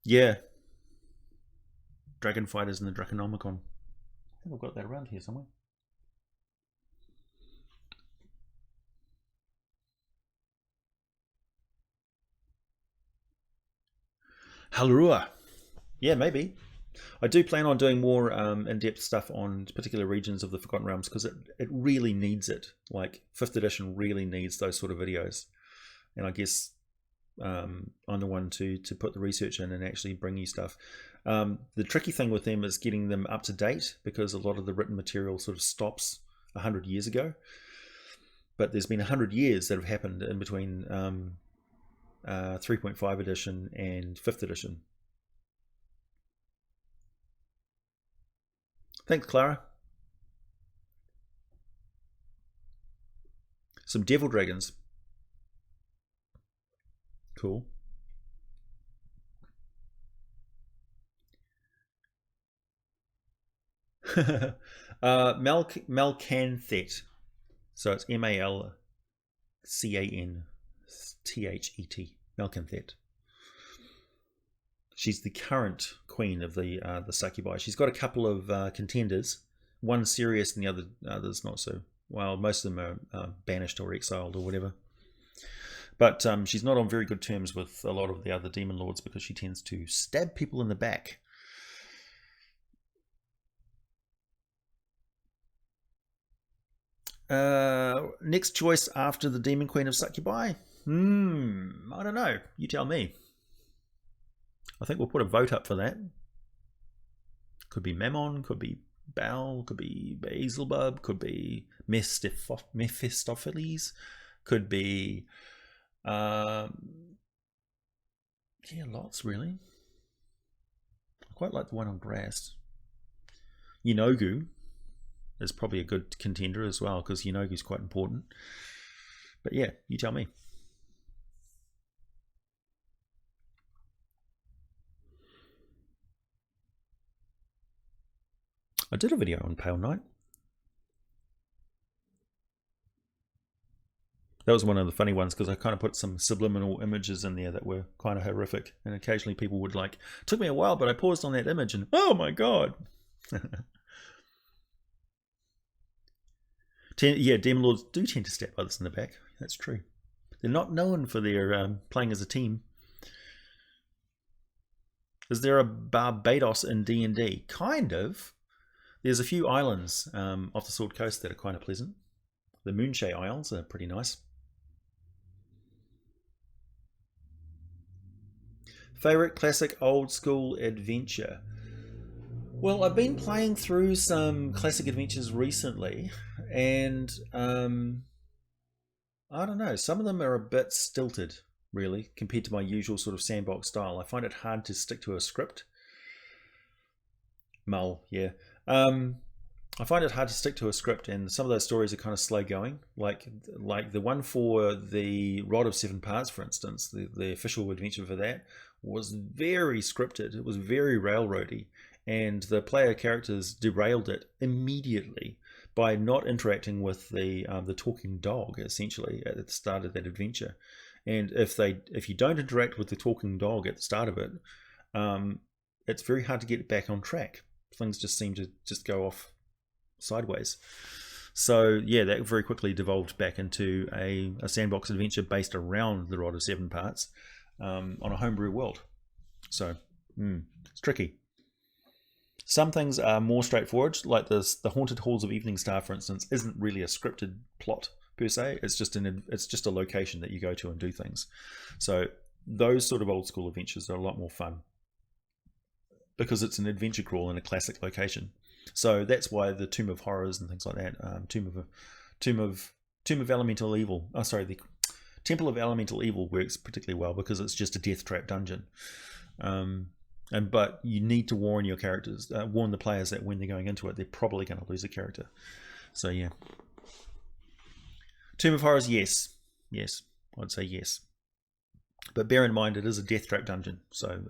Yeah, Dragon Fighters in the Draconomicon. I think I've got that around here somewhere. Halrua. Yeah, maybe. I do plan on doing more in-depth stuff on particular regions of the Forgotten Realms because it really needs it. Like 5th edition really needs those sort of videos. And I guess I'm the one to put the research in and actually bring you stuff. The tricky thing with them is getting them up to date because a lot of the written material sort of stops 100 years ago. But there's been 100 years that have happened in between 3.5 edition and 5th edition. Thanks, Clara. Some devil dragons. Cool. Malcanthet. So it's Malcanthet. Malcanthet. She's the current queen of the succubi. She's got a couple of contenders. One serious and the others not so. Well, most of them are banished or exiled or whatever. But she's not on very good terms with a lot of the other demon lords because she tends to stab people in the back. Next choice after the Demon Queen of Succubi? I don't know. You tell me. I think we'll put a vote up for that. Could be Mammon, could be Baal, could be Beelzebub, could be Mephistopheles, could be... yeah, lots really. I quite like the one on grass. Yenogu is probably a good contender as well because Yenogu is quite important. But yeah, you tell me. I did a video on Pale Knight. That was one of the funny ones because I kind of put some subliminal images in there that were kind of horrific, and occasionally people would like, took me a while, but I paused on that image and oh my god. Yeah, demon lords do tend to stab others in the back. That's true. They're not known for their playing as a team. Is there a Barbados in D&D? Kind of. There's a few islands off the Sword Coast that are kind of pleasant. The Moonshay Isles are pretty nice. Favorite classic old school adventure? Well, I've been playing through some classic adventures recently, and I don't know, some of them are a bit stilted, really, compared to my usual sort of sandbox style. I find it hard to stick to a script. Mull, yeah. I find it hard to stick to a script, and some of those stories are kind of slow going. Like the one for the Rod of Seven Parts, for instance, the official adventure for that was very scripted. It was very railroady, and the player characters derailed it immediately by not interacting with the talking dog, essentially, at the start of that adventure. And if you don't interact with the talking dog at the start of it, it's very hard to get back on track. Things just seem to just go off sideways. So yeah, that very quickly devolved back into a sandbox adventure based around the Rod of Seven Parts on a homebrew world. So it's tricky. Some things are more straightforward, like the Haunted Halls of Evening Star, for instance, isn't really a scripted plot per se. It's just a location that you go to and do things. So those sort of old school adventures are a lot more fun because it's an adventure crawl in a classic location. So that's why the Tomb of Horrors and things like that, Tomb of Elemental Evil. Oh, sorry, the Temple of Elemental Evil works particularly well because it's just a death trap dungeon. But you need to warn your characters, warn the players that when they're going into it, they're probably going to lose a character. So yeah, Tomb of Horrors, yes, I'd say yes. But bear in mind, it is a death trap dungeon. So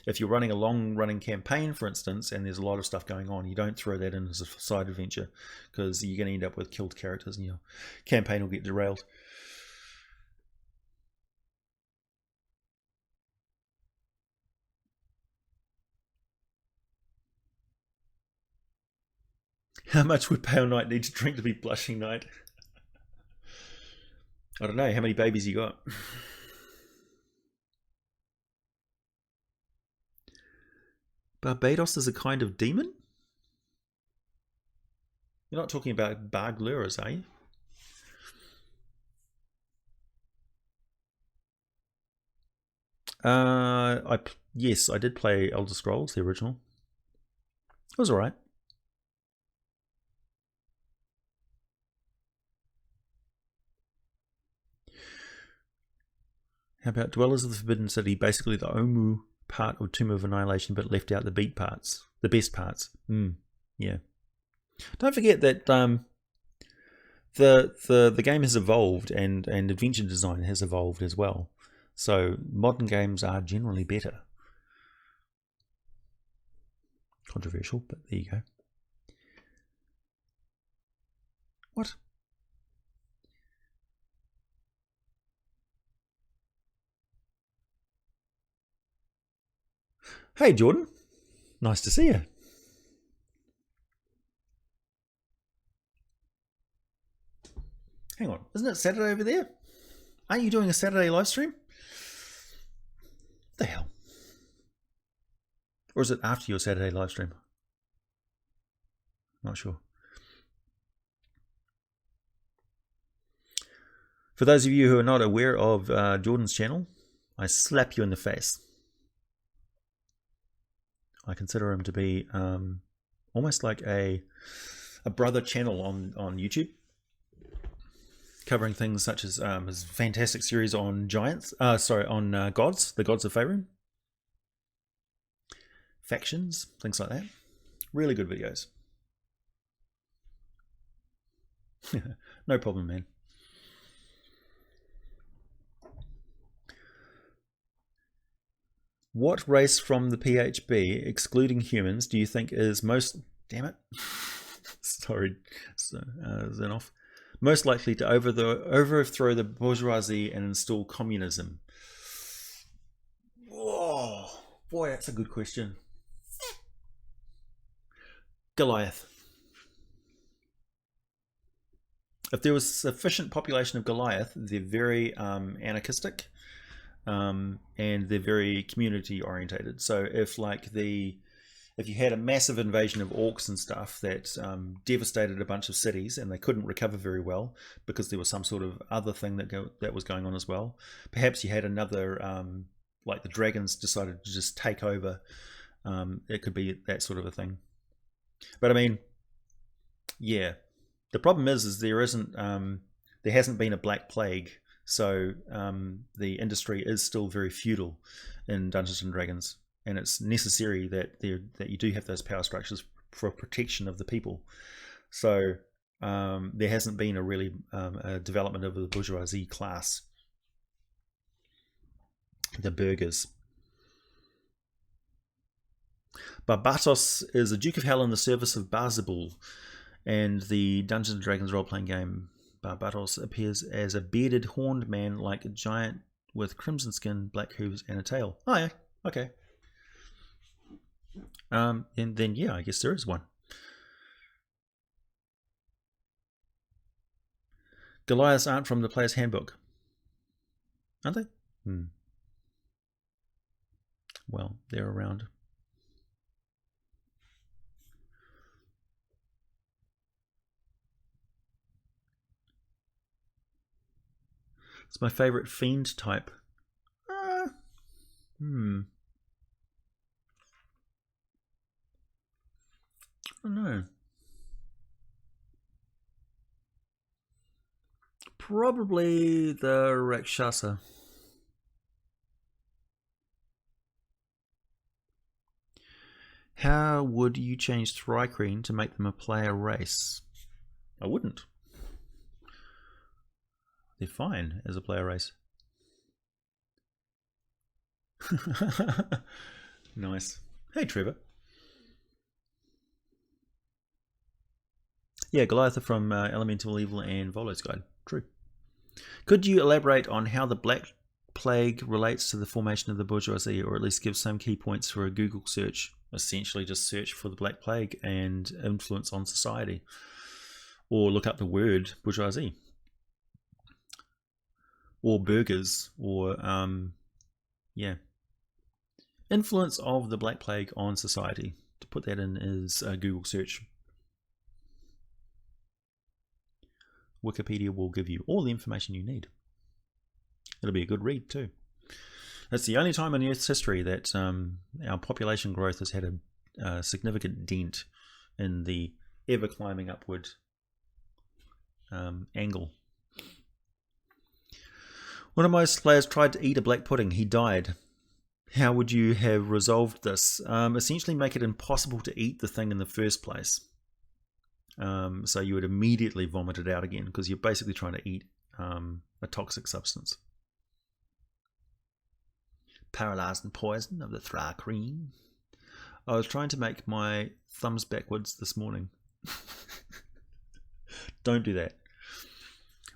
if you're running a long-running campaign, for instance, and there's a lot of stuff going on, you don't throw that in as a side adventure because you're going to end up with killed characters and your campaign will get derailed. How much would Pale Knight need to drink to be Blushing Knight? I don't know. How many babies you got? Barbados is a kind of demon? You're not talking about Barglurers, are you? Yes, I did play Elder Scrolls, the original. It was alright. How about Dwellers of the Forbidden City? Basically the Omu part of Tomb of Annihilation, but left out the beat parts, the best parts. Yeah. Don't forget that the game has evolved, and adventure design has evolved as well. So modern games are generally better. Controversial, but there you go. What? Hey, Jordan. Nice to see you. Hang on, isn't it Saturday over there? Aren't you doing a Saturday live stream? The hell? Or is it after your Saturday live stream? Not sure. For those of you who are not aware of Jordan's channel, I slap you in the face. I consider him to be almost like a brother channel on YouTube, covering things such as his fantastic series on giants, on gods, the gods of Faerun, factions, things like that. Really good videos. No problem, man. What race from the PHB, excluding humans, do you think is most... Damn it. Sorry, Xenoff. Most likely to overthrow the bourgeoisie and install communism? Whoa, boy, that's a good question. Goliath. If there was sufficient population of Goliath, they're very anarchistic. And they're very community orientated. So if you had a massive invasion of orcs and stuff that devastated a bunch of cities and they couldn't recover very well because there was some sort of other thing that was going on as well, perhaps you had another like the dragons decided to just take over. It could be that sort of a thing. But I mean, yeah, the problem is there hasn't been a black plague. So the industry is still very feudal in Dungeons and Dragons, and it's necessary that you do have those power structures for protection of the people. So there hasn't been a development of the bourgeoisie class, the burghers. Barbatos is a Duke of Hell in the service of Barzabul, and the Dungeons and Dragons role-playing game. Barbatos appears as a bearded, horned man like a giant with crimson skin, black hooves, and a tail. Oh yeah, okay. And then yeah, I guess there is one. Goliaths aren't from the player's handbook, aren't they? Well, they're around. It's my favorite fiend type. I don't know. Probably the Rakshasa. How would you change Thrycreen to make them a player race? I wouldn't. They're fine as a player race. Nice. Hey, Trevor. Yeah, Goliath are from Elemental Evil and Volo's Guide. True. Could you elaborate on how the Black Plague relates to the formation of the bourgeoisie, or at least give some key points for a Google search? Essentially just search for the Black Plague and influence on society. Or look up the word bourgeoisie. Or burghers, or yeah, influence of the Black Plague on society. To put that in is a Google search. Wikipedia will give you all the information you need. It'll be a good read too. It's the only time in Earth's history that our population growth has had a significant dent in the ever climbing upward angle. One of my players tried to eat a black pudding. He died. How would you have resolved this? Essentially make it impossible to eat the thing in the first place. So you would immediately vomit it out again because you're basically trying to eat a toxic substance. Paralyzed and poison of the Thra cream. I was trying to make my thumbs backwards this morning. Don't do that.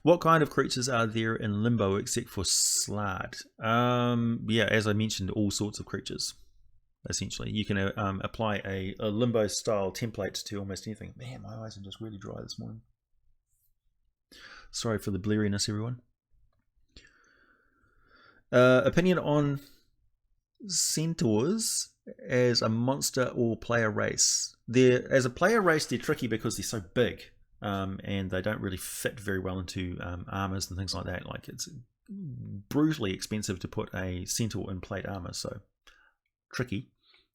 What kind of creatures are there in Limbo except for Slard? Yeah, as I mentioned, all sorts of creatures. Essentially, you can apply a Limbo style template to almost anything. Man, my eyes are just really dry this morning. Sorry for the bleariness, everyone. Opinion on centaurs as a monster or player race. As a player race, they're tricky because they're so big, and they don't really fit very well into armors and things like that. Like, it's brutally expensive to put a centaur in plate armor, so tricky.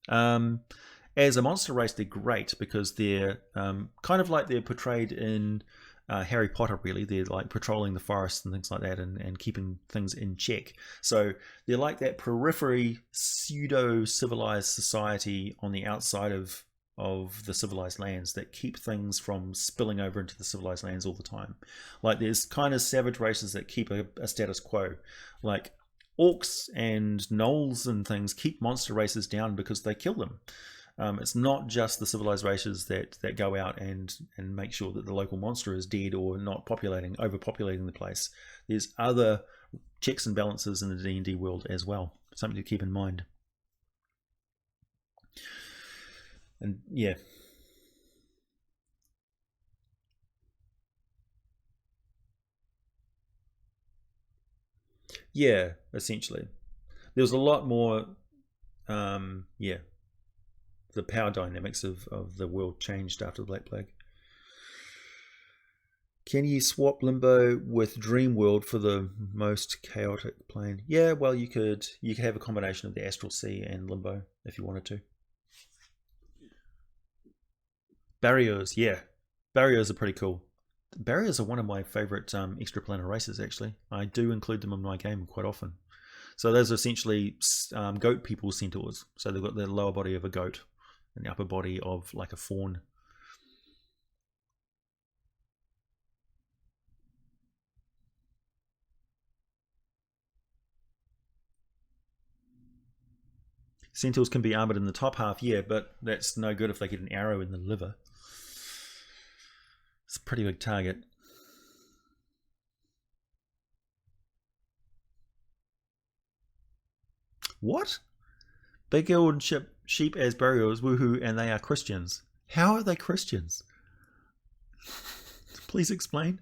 As a monster race, they're great because they're kind of like they're portrayed in Harry Potter, really. They're like patrolling the forest and things like that, and keeping things in check. So they're like that periphery pseudo-civilized society on the outside of the civilized lands that keep things from spilling over into the civilized lands all the time. Like, there's kind of savage races that keep a status quo. Like, orcs and gnolls and things keep monster races down because they kill them. It's not just the civilized races that go out and make sure that the local monster is dead or not overpopulating the place. There's other checks and balances in the D&D world as well. Something to keep in mind. And yeah. Yeah, essentially. There was a lot more, yeah. The power dynamics of the world changed after the Black Plague. Can you swap Limbo with Dreamworld for the most chaotic plane? Yeah, well, you could have a combination of the Astral Sea and Limbo if you wanted to. Barriers, yeah. Barriers are pretty cool. Barriers are one of my favorite extraplanar races, actually. I do include them in my game quite often. So those are essentially goat people centaurs. So they've got the lower body of a goat and the upper body of like a fawn. Centaurs can be armored in the top half, yeah, but that's no good if they get an arrow in the liver. It's a pretty big target. What? They go and ship sheep as burials, woohoo, and they are Christians. How are they Christians? Please explain.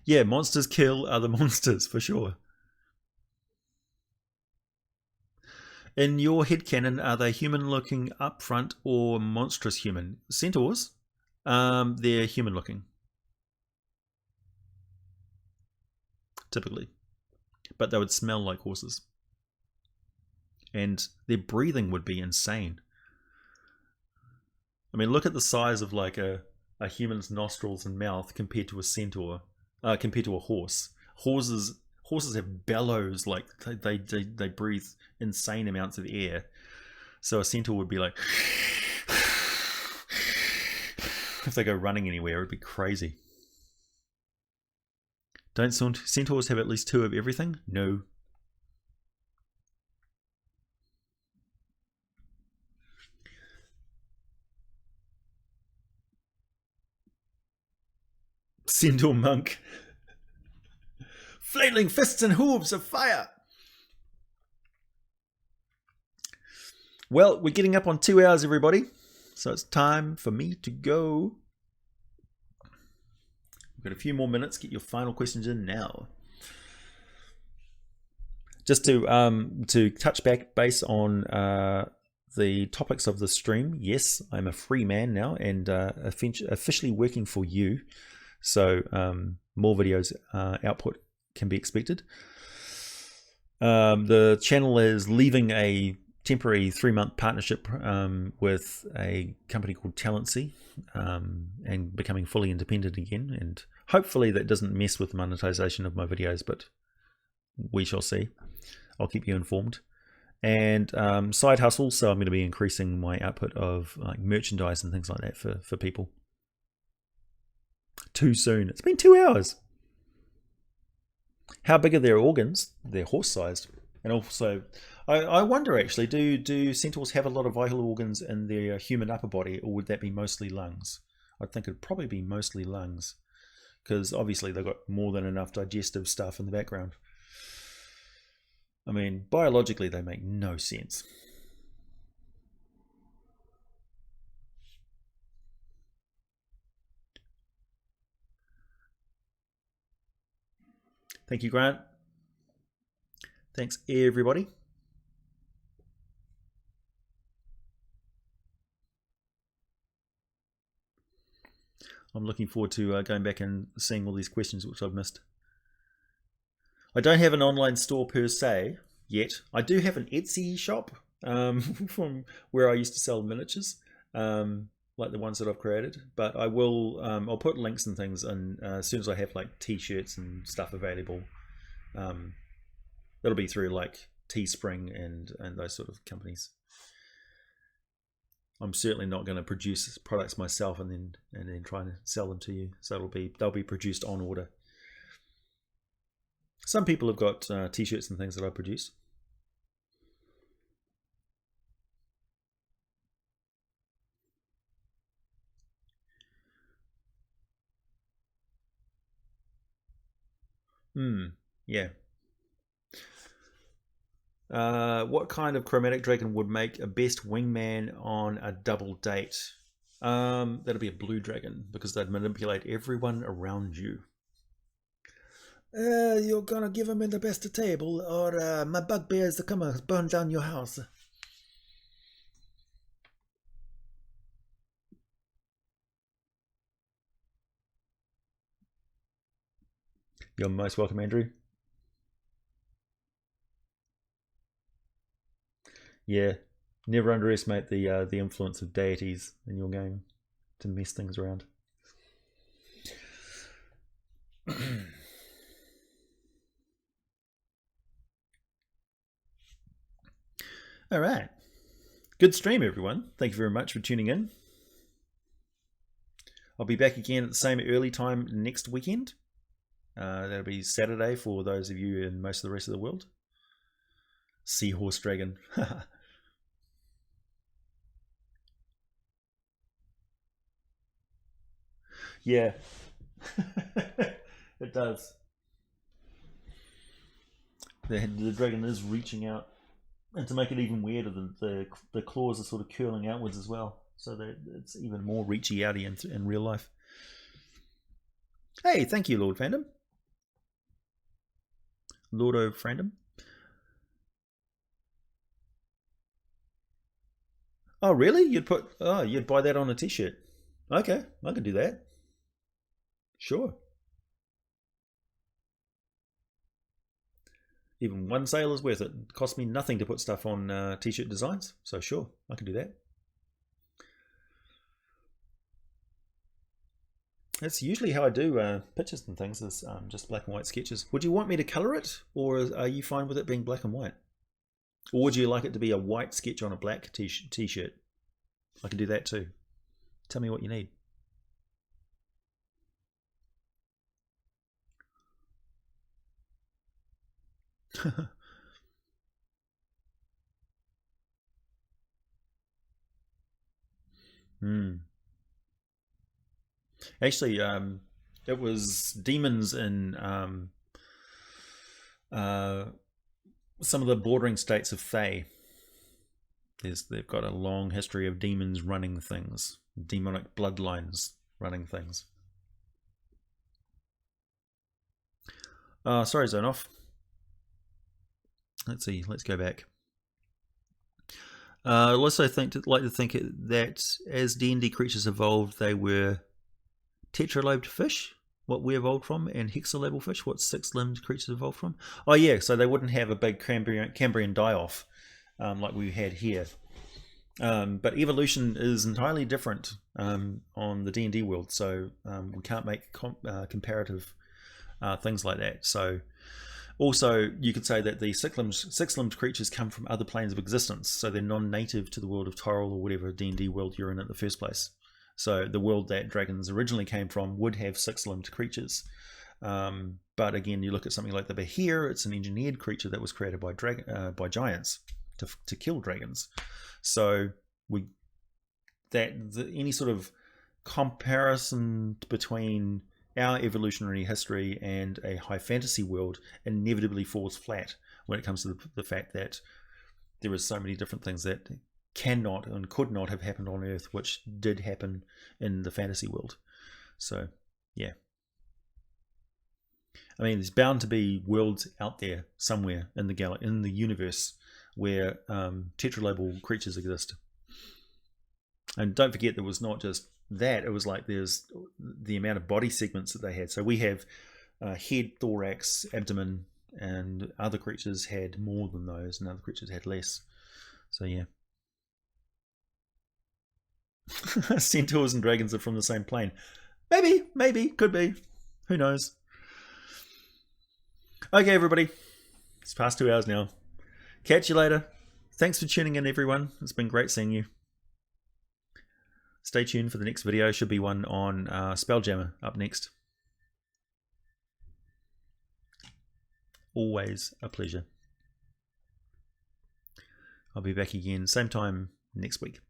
Yeah, monsters kill other monsters, for sure. In your headcanon, are they human-looking up front or monstrous human? Centaurs? They're human-looking. Typically. But they would smell like horses. And their breathing would be insane. I mean, look at the size of like a human's nostrils and mouth compared to a centaur, compared to a horse. Horses have bellows, like they breathe insane amounts of air. So a centaur would be like, if they go running anywhere, it'd be crazy. Don't centaurs have at least 2 of everything? No. Centaur monk. Flailing fists and hooves of fire. Well, we're getting up on 2 hours, everybody. So it's time for me to go. We've got a few more minutes. Get your final questions in now. Just to touch back base on the topics of the stream. Yes, I'm a free man now and officially working for you. So more videos output can be expected. The channel is leaving a temporary 3-month partnership with a company called Talency and becoming fully independent again. And hopefully that doesn't mess with the monetization of my videos, but we shall see. I'll keep you informed. and side hustles. So I'm going to be increasing my output of like merchandise and things like that for people. Too soon. It's been 2 hours. How big are their organs? They're horse-sized. And also, I wonder actually, do centaurs have a lot of vital organs in their human upper body, or would that be mostly lungs? I think it'd probably be mostly lungs, because obviously they've got more than enough digestive stuff in the background. I mean, biologically they make no sense. Thank you, Grant. Thanks, everybody. I'm looking forward to going back and seeing all these questions which I've missed. I don't have an online store per se yet. I do have an Etsy shop from where I used to sell miniatures, like the ones that I've created. But I will, I'll put links and things in as soon as I have like t-shirts and stuff available. That'll be through like Teespring and those sort of companies. I'm certainly not going to produce products myself and then try and sell them to you. So they'll be produced on order. Some people have got t-shirts and things that I produce. Yeah. What kind of chromatic dragon would make a best wingman on a double date? That'll be a blue dragon, because they'd manipulate everyone around you. You're gonna give him the best table, or my bugbears to come and burn down your house. You're most welcome, Andrew. Yeah, never underestimate the influence of deities in your game to mess things around. All right. Good stream, everyone. Thank you very much for tuning in. I'll be back again at the same early time next weekend. That'll be Saturday for those of you in most of the rest of the world. Seahorse Dragon. Yeah. It does. The dragon is reaching out. And to make it even weirder, the claws are sort of curling outwards as well. So that it's even more reachy outy in real life. Hey, thank you, Lord Fandom. Lordo Fandom. Oh, really? You'd buy that on a t-shirt. Okay, I could do that. Sure. Even one sale is worth it. It costs me nothing to put stuff on t-shirt designs. So sure, I can do that. That's usually how I do pictures and things, is just black and white sketches. Would you want me to color it, or are you fine with it being black and white? Or would you like it to be a white sketch on a black t-shirt? I can do that too. Tell me what you need. Actually, it was demons in some of the bordering states of Fae. They've got a long history of demons running things, demonic bloodlines running things. Sorry, Zonoff. Let's see. Let's go back. I also like to think that as D&D creatures evolved, they were tetralobed fish, what we evolved from, and hexalabal fish, what six-limbed creatures evolved from. Oh yeah, so they wouldn't have a big Cambrian die-off like we had here. But evolution is entirely different on the D&D world, so we can't make comparative things like that. So Also, you could say that the six-limbed creatures come from other planes of existence, so they're non-native to the world of Tyrell or whatever D&D world you're in the first place. So the world that dragons originally came from would have six-limbed creatures. But again, you look at something like the Behir, it's an engineered creature that was created by giants to kill dragons. So any sort of comparison between our evolutionary history and a high fantasy world inevitably falls flat when it comes to the fact that there are so many different things that cannot and could not have happened on Earth, which did happen in the fantasy world. So, yeah. I mean, there's bound to be worlds out there somewhere in the universe where tetralabal creatures exist. And don't forget, there was not just that, it was like there's the amount of body segments that they had. So we have head, thorax, abdomen, and other creatures had more than those, and other creatures had less. So yeah. Centaurs and dragons are from the same plane. Maybe, could be. Who knows? Okay, everybody. It's past 2 hours now. Catch you later. Thanks for tuning in, everyone. It's been great seeing you. Stay tuned for the next video. Should be one on Spelljammer up next. Always a pleasure. I'll be back again same time next week.